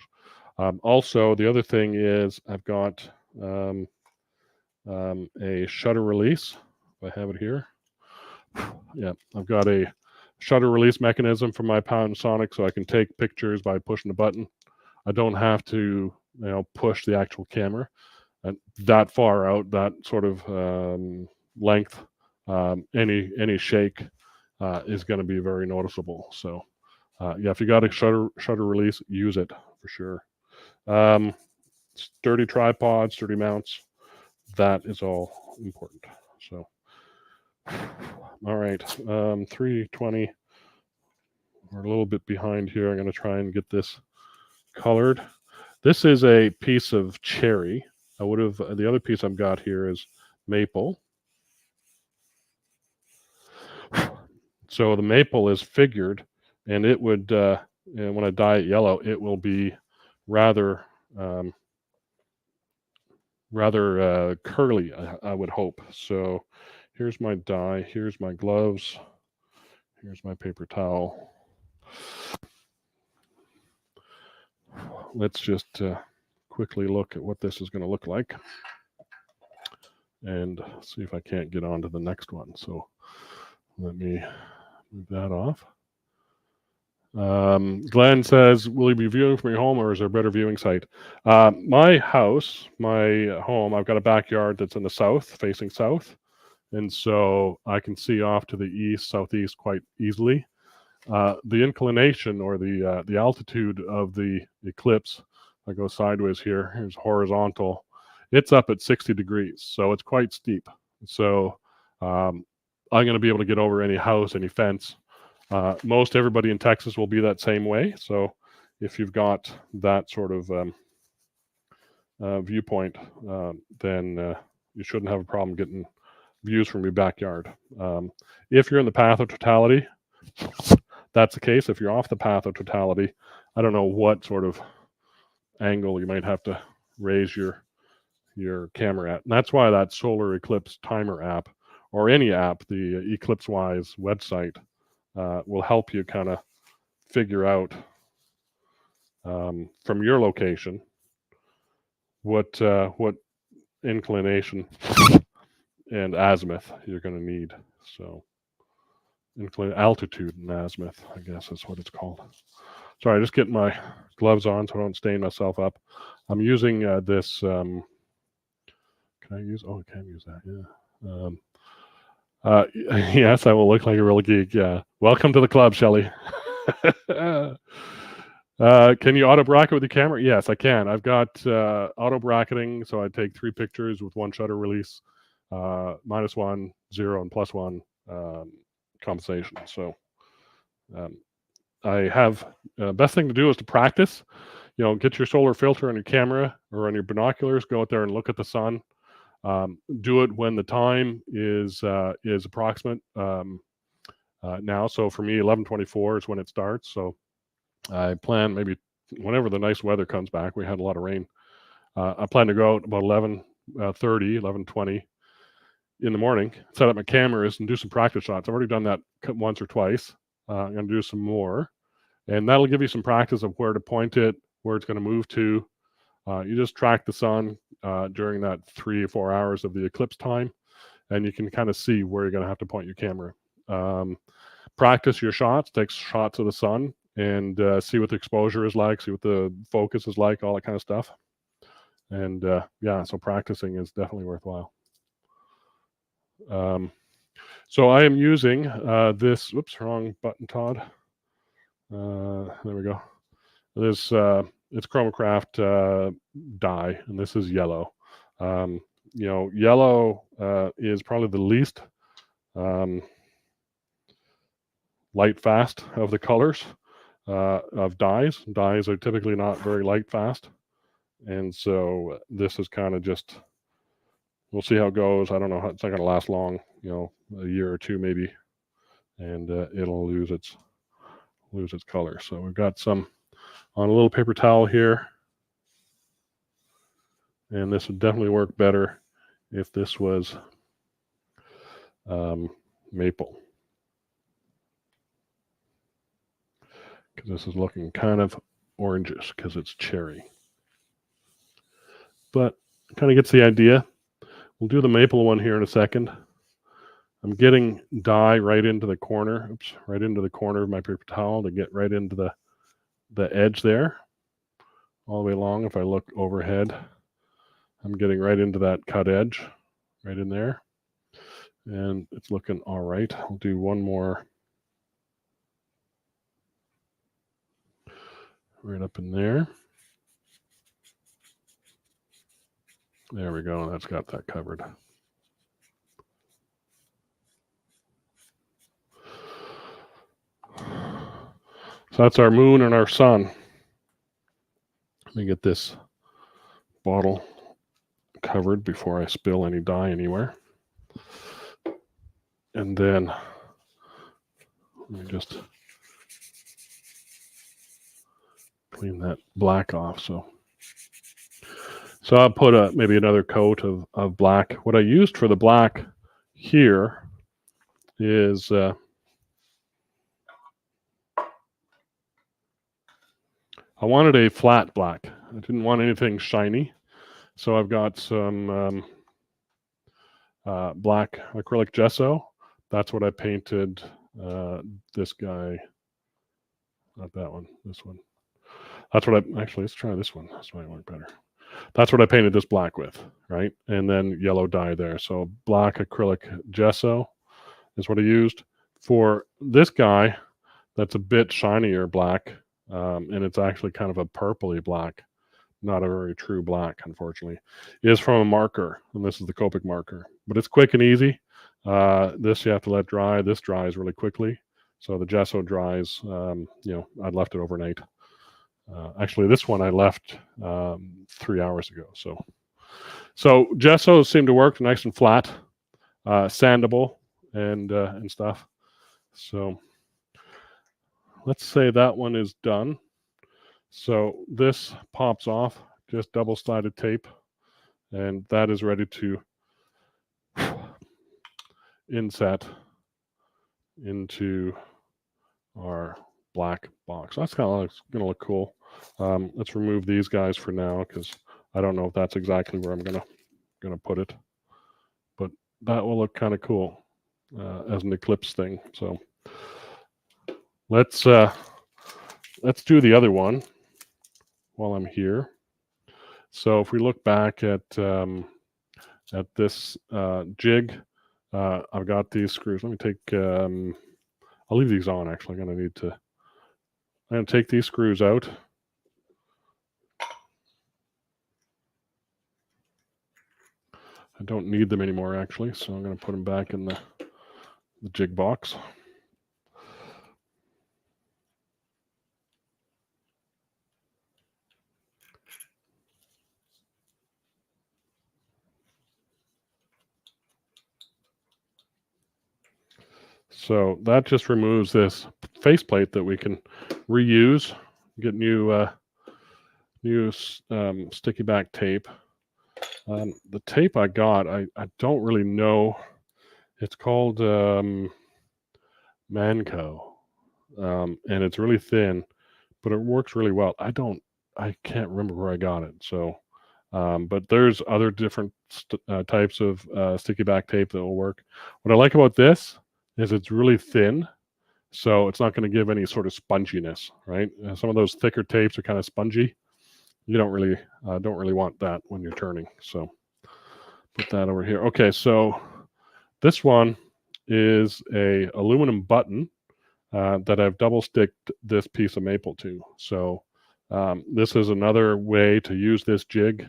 A: Also, the other thing is I've got a shutter release. If I have it here, yeah, I've got a shutter release mechanism for my Panasonic, so I can take pictures by pushing a button. I don't have to, push the actual camera and that far out, that sort of length. Any shake is going to be very noticeable. So, yeah, if you got a shutter release, use it for sure. Sturdy tripod, sturdy mounts, that is all important. So, all right, 320. We're a little bit behind here. I'm going to try and get this colored. This is a piece of cherry. The other piece I've got here is maple. So the maple is figured, and it would, and when I dye it yellow, it will be rather curly, I would hope. So here's my dye, here's my gloves, here's my paper towel. Let's just quickly look at what this is going to look like and see if I can't get on to the next one. So let me move that off. Glenn says, will you be viewing from your home or is there a better viewing site? My house, my home, I've got a backyard that's in the south, facing south. And so I can see off to the east, southeast quite easily. The inclination or the altitude of the eclipse, I go sideways here, here's horizontal. It's up at 60 degrees, so it's quite steep. So I'm going to be able to get over any house, any fence. Most everybody in Texas will be that same way. So if you've got that sort of viewpoint, then you shouldn't have a problem getting views from your backyard. If you're in the path of totality, that's the case. If you're off the path of totality, I don't know what sort of angle you might have to raise your camera at. And that's why that Solar Eclipse Timer app, or any app, the EclipseWise website, will help you kind of figure out from your location what inclination and azimuth you're going to need. So altitude and azimuth, I guess is what it's called. Sorry, just getting my gloves on so I don't stain myself up. I'm using this. Can I use? Oh, I can use that. Yeah. Yes, I will look like a real geek. Yeah. Welcome to the club, Shelley. Can you auto bracket with the camera? Yes, I can. I've got auto bracketing, so I take 3 pictures with 1 shutter release, -1, 0, and +1 compensation. So I have best thing to do is to practice. Get your solar filter on your camera or on your binoculars. Go out there and look at the sun. Do it when the time is approximate now. So for me, 11:24 is when it starts. So I plan maybe whenever the nice weather comes back. We had a lot of rain. I plan to go out about 11:30, 11:20 in the morning, set up my cameras and do some practice shots. I've already done that once or twice. I'm going to do some more, and that'll give you some practice of where to point it, where it's going to move to. You just track the sun during that 3 or 4 hours of the eclipse time, and you can kind of see where you're going to have to point your camera. Practice your shots, take shots of the sun, and see what the exposure is like, see what the focus is like, all that kind of stuff. And yeah, so practicing is definitely worthwhile. So I am using this, whoops, wrong button, Todd. There we go. This it's Chromacraft dye, and this is yellow. Yellow is probably the least light fast of the colors of dyes. Dyes are typically not very light fast, and so this is kind of just, we'll see how it goes. I don't know how, it's not going to last long, a year or two maybe, and it'll lose its color. So we've got some on a little paper towel here, and this would definitely work better if this was maple, because this is looking kind of orangish because it's cherry, but kind of gets the idea. We'll do the maple one here in a second. I'm getting dye right into the corner, right into the corner of my paper towel to get right into the edge there, all the way along. If I look overhead, I'm getting right into that cut edge, right in there, and it's looking all right. I'll do one more right up in there. There we go. That's got that covered. So that's our moon and our sun. Let me get this bottle covered before I spill any dye anywhere. And then let me just clean that black off. So I'll put maybe another coat of black. What I used for the black here is I wanted a flat black. I didn't want anything shiny. So I've got some black acrylic gesso. That's what I painted this guy. Not that one, this one. That's what actually, let's try this one. This might work better. That's what I painted this black with, right? And then yellow dye there. So black acrylic gesso is what I used. For this guy, that's a bit shinier black, and it's actually kind of a purpley black, not a very true black, unfortunately. It is from a marker, and this is the Copic marker. But it's quick and easy. This you have to let dry. This dries really quickly. So the gesso dries, I left it overnight. Actually, this one I left 3 hours ago. So gesso seemed to work nice and flat, sandable, and stuff. So let's say that one is done. So this pops off, just double-sided tape, and that is ready to inset into our black box. That's kind of going to look cool. Let's remove these guys for now because I don't know if that's exactly where I'm gonna put it, but that will look kind of cool as an Eclipse thing. So let's do the other one while I'm here. So if we look back at this jig, I've got these screws. Let me take. I'll leave these on. Actually, I'm gonna take these screws out. I don't need them anymore, actually, so I'm going to put them back in the jig box. So that just removes this faceplate that we can reuse, get new sticky back tape. The tape I got, I don't really know. It's called Manco, and it's really thin, but it works really well. I can't remember where I got it. So, but there's other different types of sticky back tape that will work. What I like about this is it's really thin, so it's not going to give any sort of sponginess, right? Some of those thicker tapes are kind of spongy. You don't really want that when you're turning. So put that over here. Okay, so this one is a aluminum button that I've double sticked this piece of maple to. So this is another way to use this jig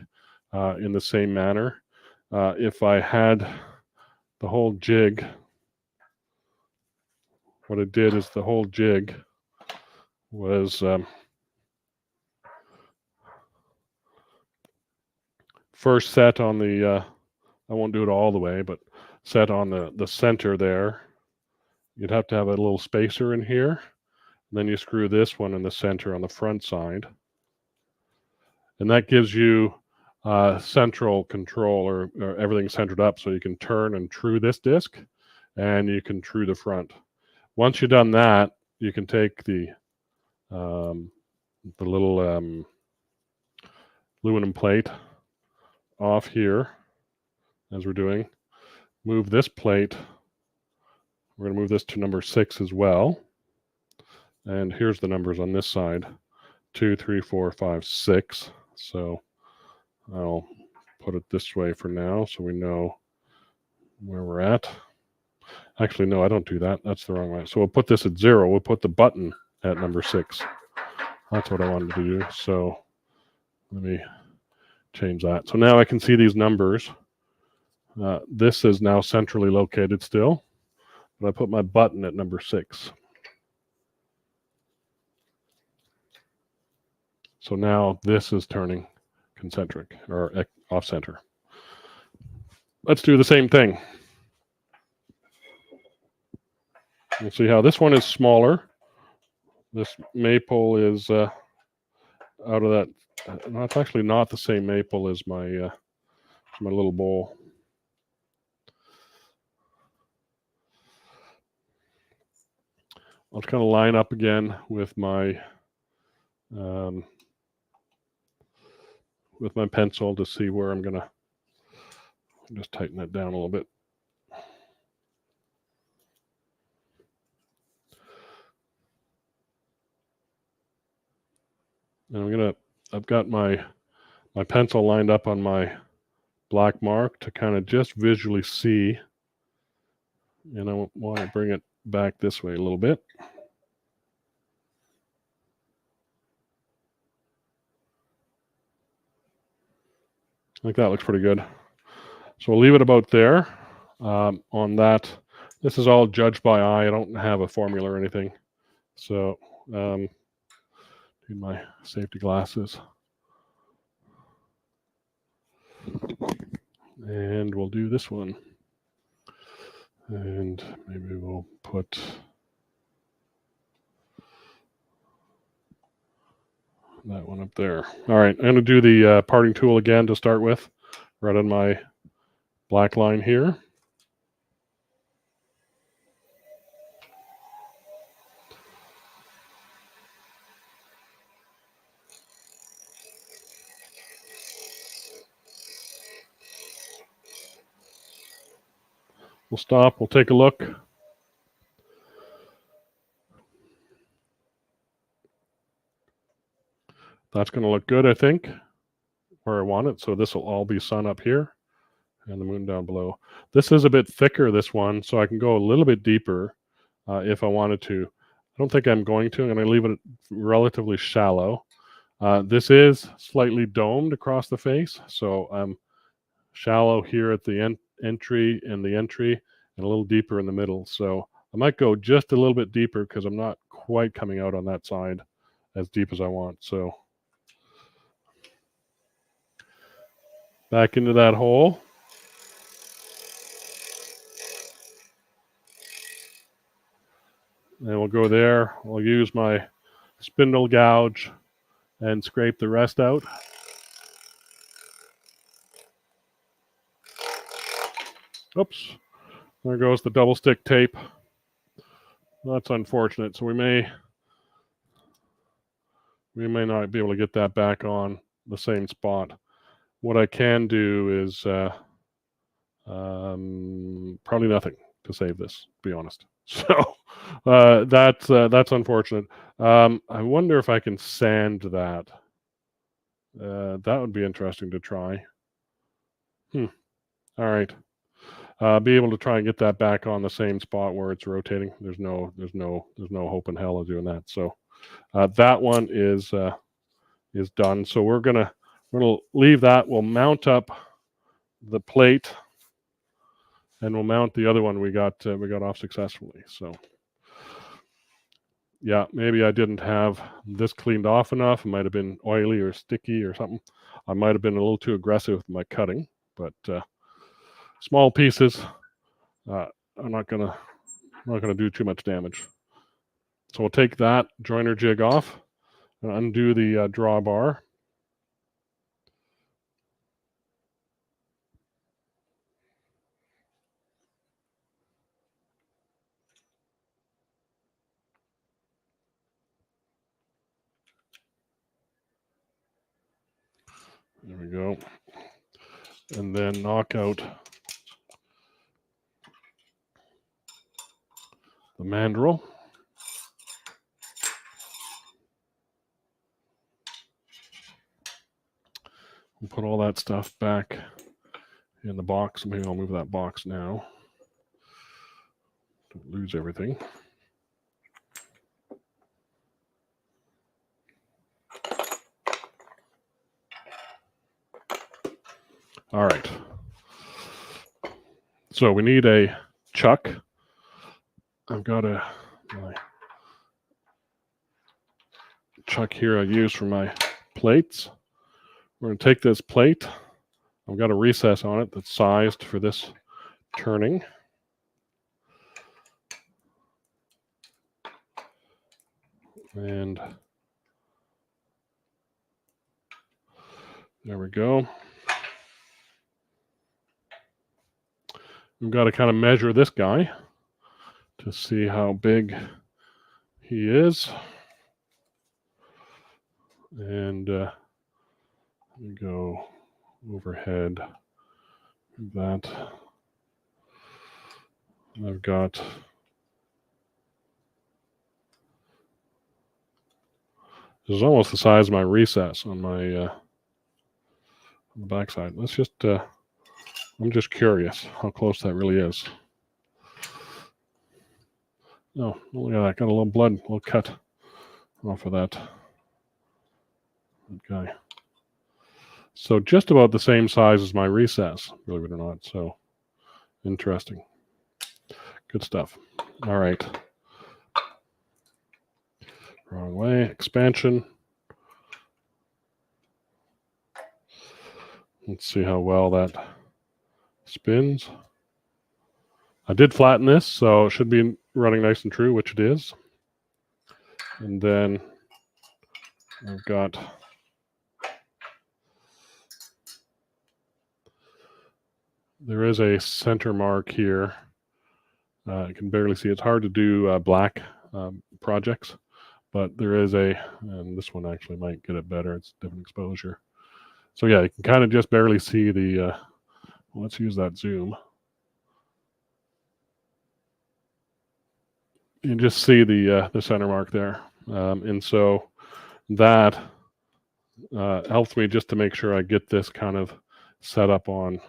A: in the same manner. If I had the whole jig, what it did is the whole jig was first set on the, I won't do it all the way, but set on the center there. You'd have to have a little spacer in here. And then you screw this one in the center on the front side. And that gives you central control, or everything centered up, so you can turn and true this disc, and you can true the front. Once you've done that, you can take the little aluminum plate off here, as we're doing. Move this plate. We're going to move this to number 6 as well. And here's the numbers on this side: 2, 3, 4, 5, 6. So I'll put it this way for now so we know where we're at. Actually, no, I don't do that. That's the wrong way. So we'll put this at 0. We'll put the button at number 6. That's what I wanted to do. So let me change that. So now I can see these numbers. This is now centrally located still, but I put my button at number 6. So now this is turning concentric, or off center. Let's do the same thing. We'll see how this one is smaller. This maple is out of that. No, it's actually not the same maple as my little bowl. I'll just kind of line up again with my pencil to see where I'm gonna just tighten that down a little bit. And I've got my pencil lined up on my black mark to kind of just visually see, and I want to bring it back this way a little bit. I think that looks pretty good. So we'll leave it about there on that. This is all judged by eye. I don't have a formula or anything. So need my safety glasses. And we'll do this one. And maybe we'll put that one up there. All right, I'm going to do the parting tool again to start with, right on my black line here. We'll stop, we'll take a look. That's going to look good, I think, where I want it. So this will all be sun up here and the moon down below. This is a bit thicker, this one, so I can go a little bit deeper if I wanted to. I don't think I'm going to. I'm going to leave it relatively shallow. This is slightly domed across the face, so I'm shallow here at the entry, and a little deeper in the middle. So I might go just a little bit deeper because I'm not quite coming out on that side as deep as I want. So back into that hole. And we'll go there. I'll use my spindle gouge and scrape the rest out. Oops, there goes the double stick tape. That's unfortunate. So we may not be able to get that back on the same spot. What I can do is probably nothing to save this, to be honest. So That's unfortunate. I wonder if I can sand that. That would be interesting to try. Hmm. All right. Be able to try and get that back on the same spot where it's rotating. There's no hope in hell of doing that. So that one is done. So we're gonna leave that. We'll mount up the plate, and we'll mount the other one we got off successfully. So yeah, maybe I didn't have this cleaned off enough. It might have been oily or sticky or something. I might have been a little too aggressive with my cutting, but small pieces are not gonna do too much damage. So we'll take that joiner jig off and undo the drawbar. There we go. And then knock out the mandrel. We'll put all that stuff back in the box. Maybe I'll move that box now. Don't lose everything. All right. So we need a chuck. I've got my chuck here I use for my plates. We're going to take this plate. I've got a recess on it that's sized for this turning. And there we go. We've got to kind of measure this guy to see how big he is. And we go overhead like that. I've got this is almost the size of my recess on my on the backside. Let's just I'm just curious how close that really is. Oh, look at that! Got a little blood, a little cut off of that guy. So just about the same size as my recess, believe it or not. So interesting. Good stuff. All right. Wrong way. Expansion. Let's see how well that spins. I did flatten this, so it should be running nice and true, which it is. And then I've got there is a center mark here. You can barely see. It's hard to do black projects, but there is and this one actually might get it better. It's different exposure. So yeah, you can kind of just barely see the, let's use that zoom. You can just see the center mark there. And so that helps me just to make sure I get this kind of set up on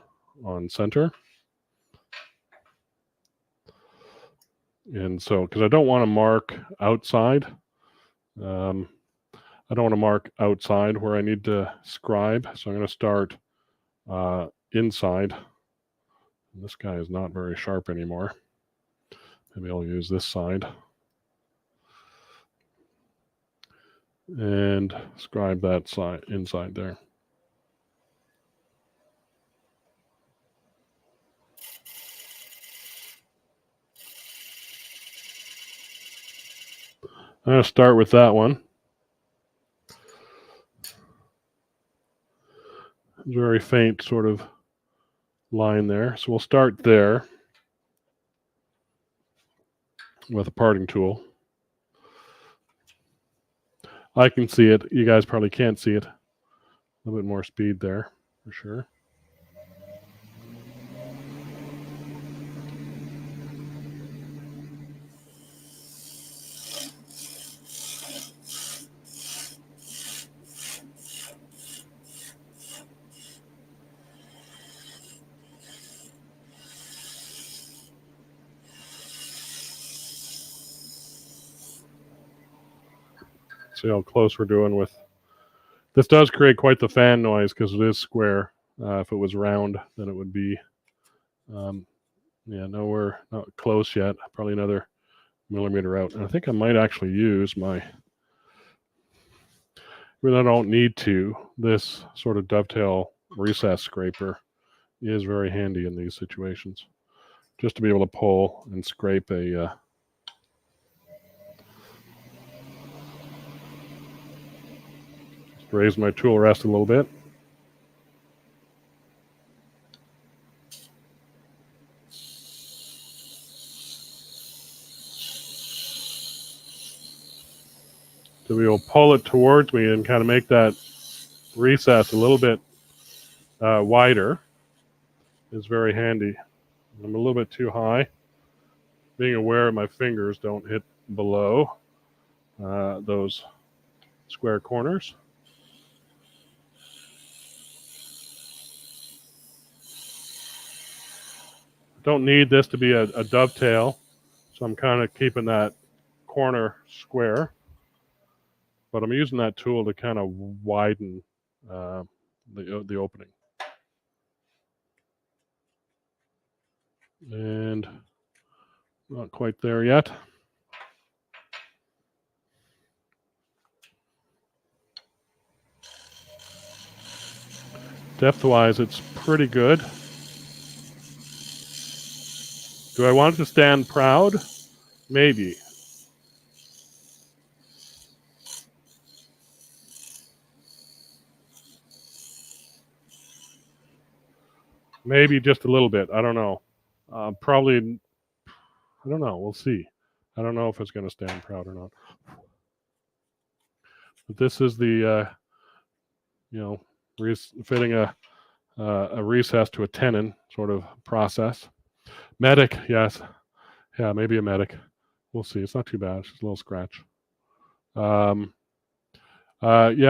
A: center. And so, because I don't want to mark outside, I don't want to mark outside where I need to scribe. So I'm going to start inside. And this guy is not very sharp anymore. Maybe I'll use this side. And scribe that side inside there. I'm going to start with that one. Very faint sort of line there. So we'll start there with a parting tool. I can see it. You guys probably can't see it. A little bit more speed there for sure. see how close we're doing with. This does create quite the fan noise because it is square. If it was round, then it would be, yeah, no, we're not close yet. Probably another millimeter out. And I think I might actually use my, even though I don't need to, this sort of dovetail recess scraper is very handy in these situations. Just to be able to pull and scrape a, raise my tool rest a little bit. So we will pull it towards me and kind of make that recess a little bit wider. Is very handy. I'm a little bit too high. Being aware my fingers don't hit below those square corners. Don't need this to be a dovetail, so I'm kind of keeping that corner square. But I'm using that tool to kind of widen the opening. And not quite there yet. Depth-wise, it's pretty good. Do I want it to stand proud? Maybe. Maybe just a little bit. I don't know. Probably, I don't know. We'll see. I don't know if it's going to stand proud or not. But this is the, fitting a recess to a tenon sort of process. Medic, yes. Yeah, maybe a medic. We'll see. It's not too bad. It's just a little scratch. Yeah,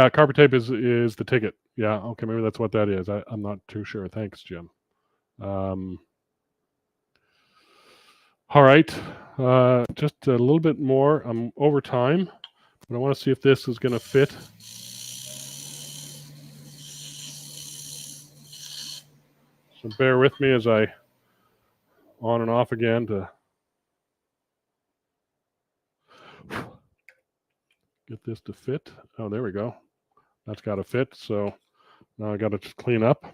A: carpet tape is the ticket. Yeah, okay, maybe that's what that is. I'm not too sure. Thanks, Jim. All right, just a little bit more. I'm over time, but I want to see if this is going to fit. So bear with me as I on and off again to get this to fit. Oh, there we go. That's got to fit. So now I got to just clean up.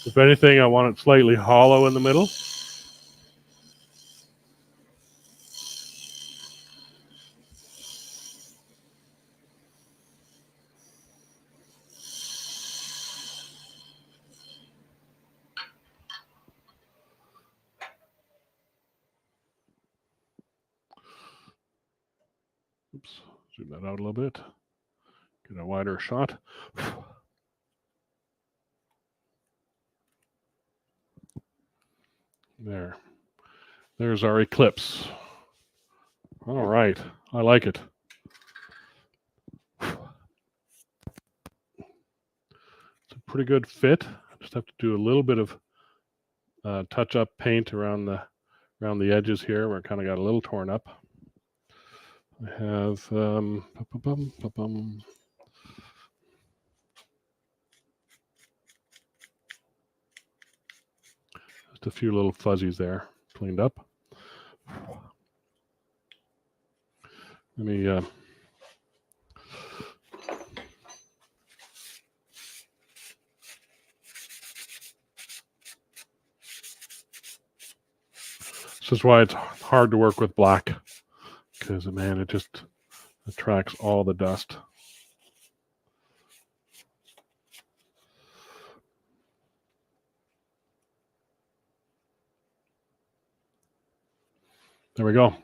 A: If anything, I want it slightly hollow in the middle. Oops, zoom that out a little bit. Get a wider shot. There. There's our Eclipse. All right. I like it. It's a pretty good fit. I just have to do a little bit of touch-up paint around the edges here where it kind of got a little torn up. I have just a few little fuzzies there cleaned up. Let me this is why it's hard to work with black, because man, it just attracts all the dust. There we go.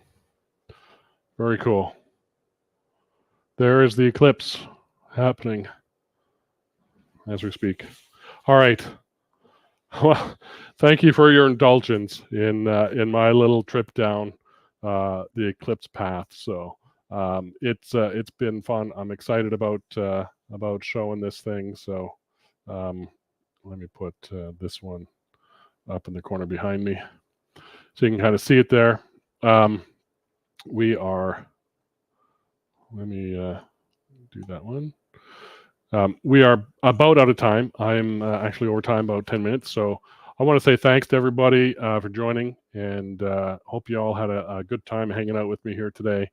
A: Very cool. There is the Eclipse happening as we speak. All right. Well, thank you for your indulgence in my little trip down the eclipse path. So it's been fun. I'm excited about showing this thing. So um, let me put this one up in the corner behind me, so you can kind of see it there. Um, we are. Let me do that one. We are about out of time. I'm actually over time about 10 minutes. So I want to say thanks to everybody for joining, and hope you all had a good time hanging out with me here today.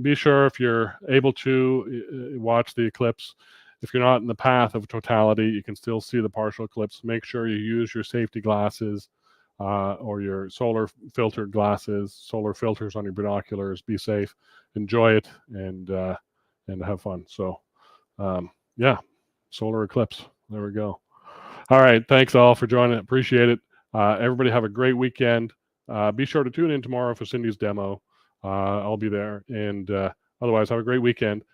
A: Be sure, if you're able to, watch the eclipse. If you're not in the path of totality, you can still see the partial eclipse. Make sure you use your safety glasses or your solar filtered glasses, solar filters on your binoculars. Be safe, enjoy it, and have fun. So yeah, solar eclipse. There we go. All right. Thanks all for joining. Appreciate it. Everybody have a great weekend. Be sure to tune in tomorrow for Cindy's demo. I'll be there. And otherwise, have a great weekend.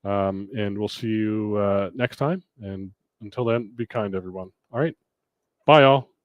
A: And we'll see you next time. And until then, be kind, everyone. All right. Bye, all.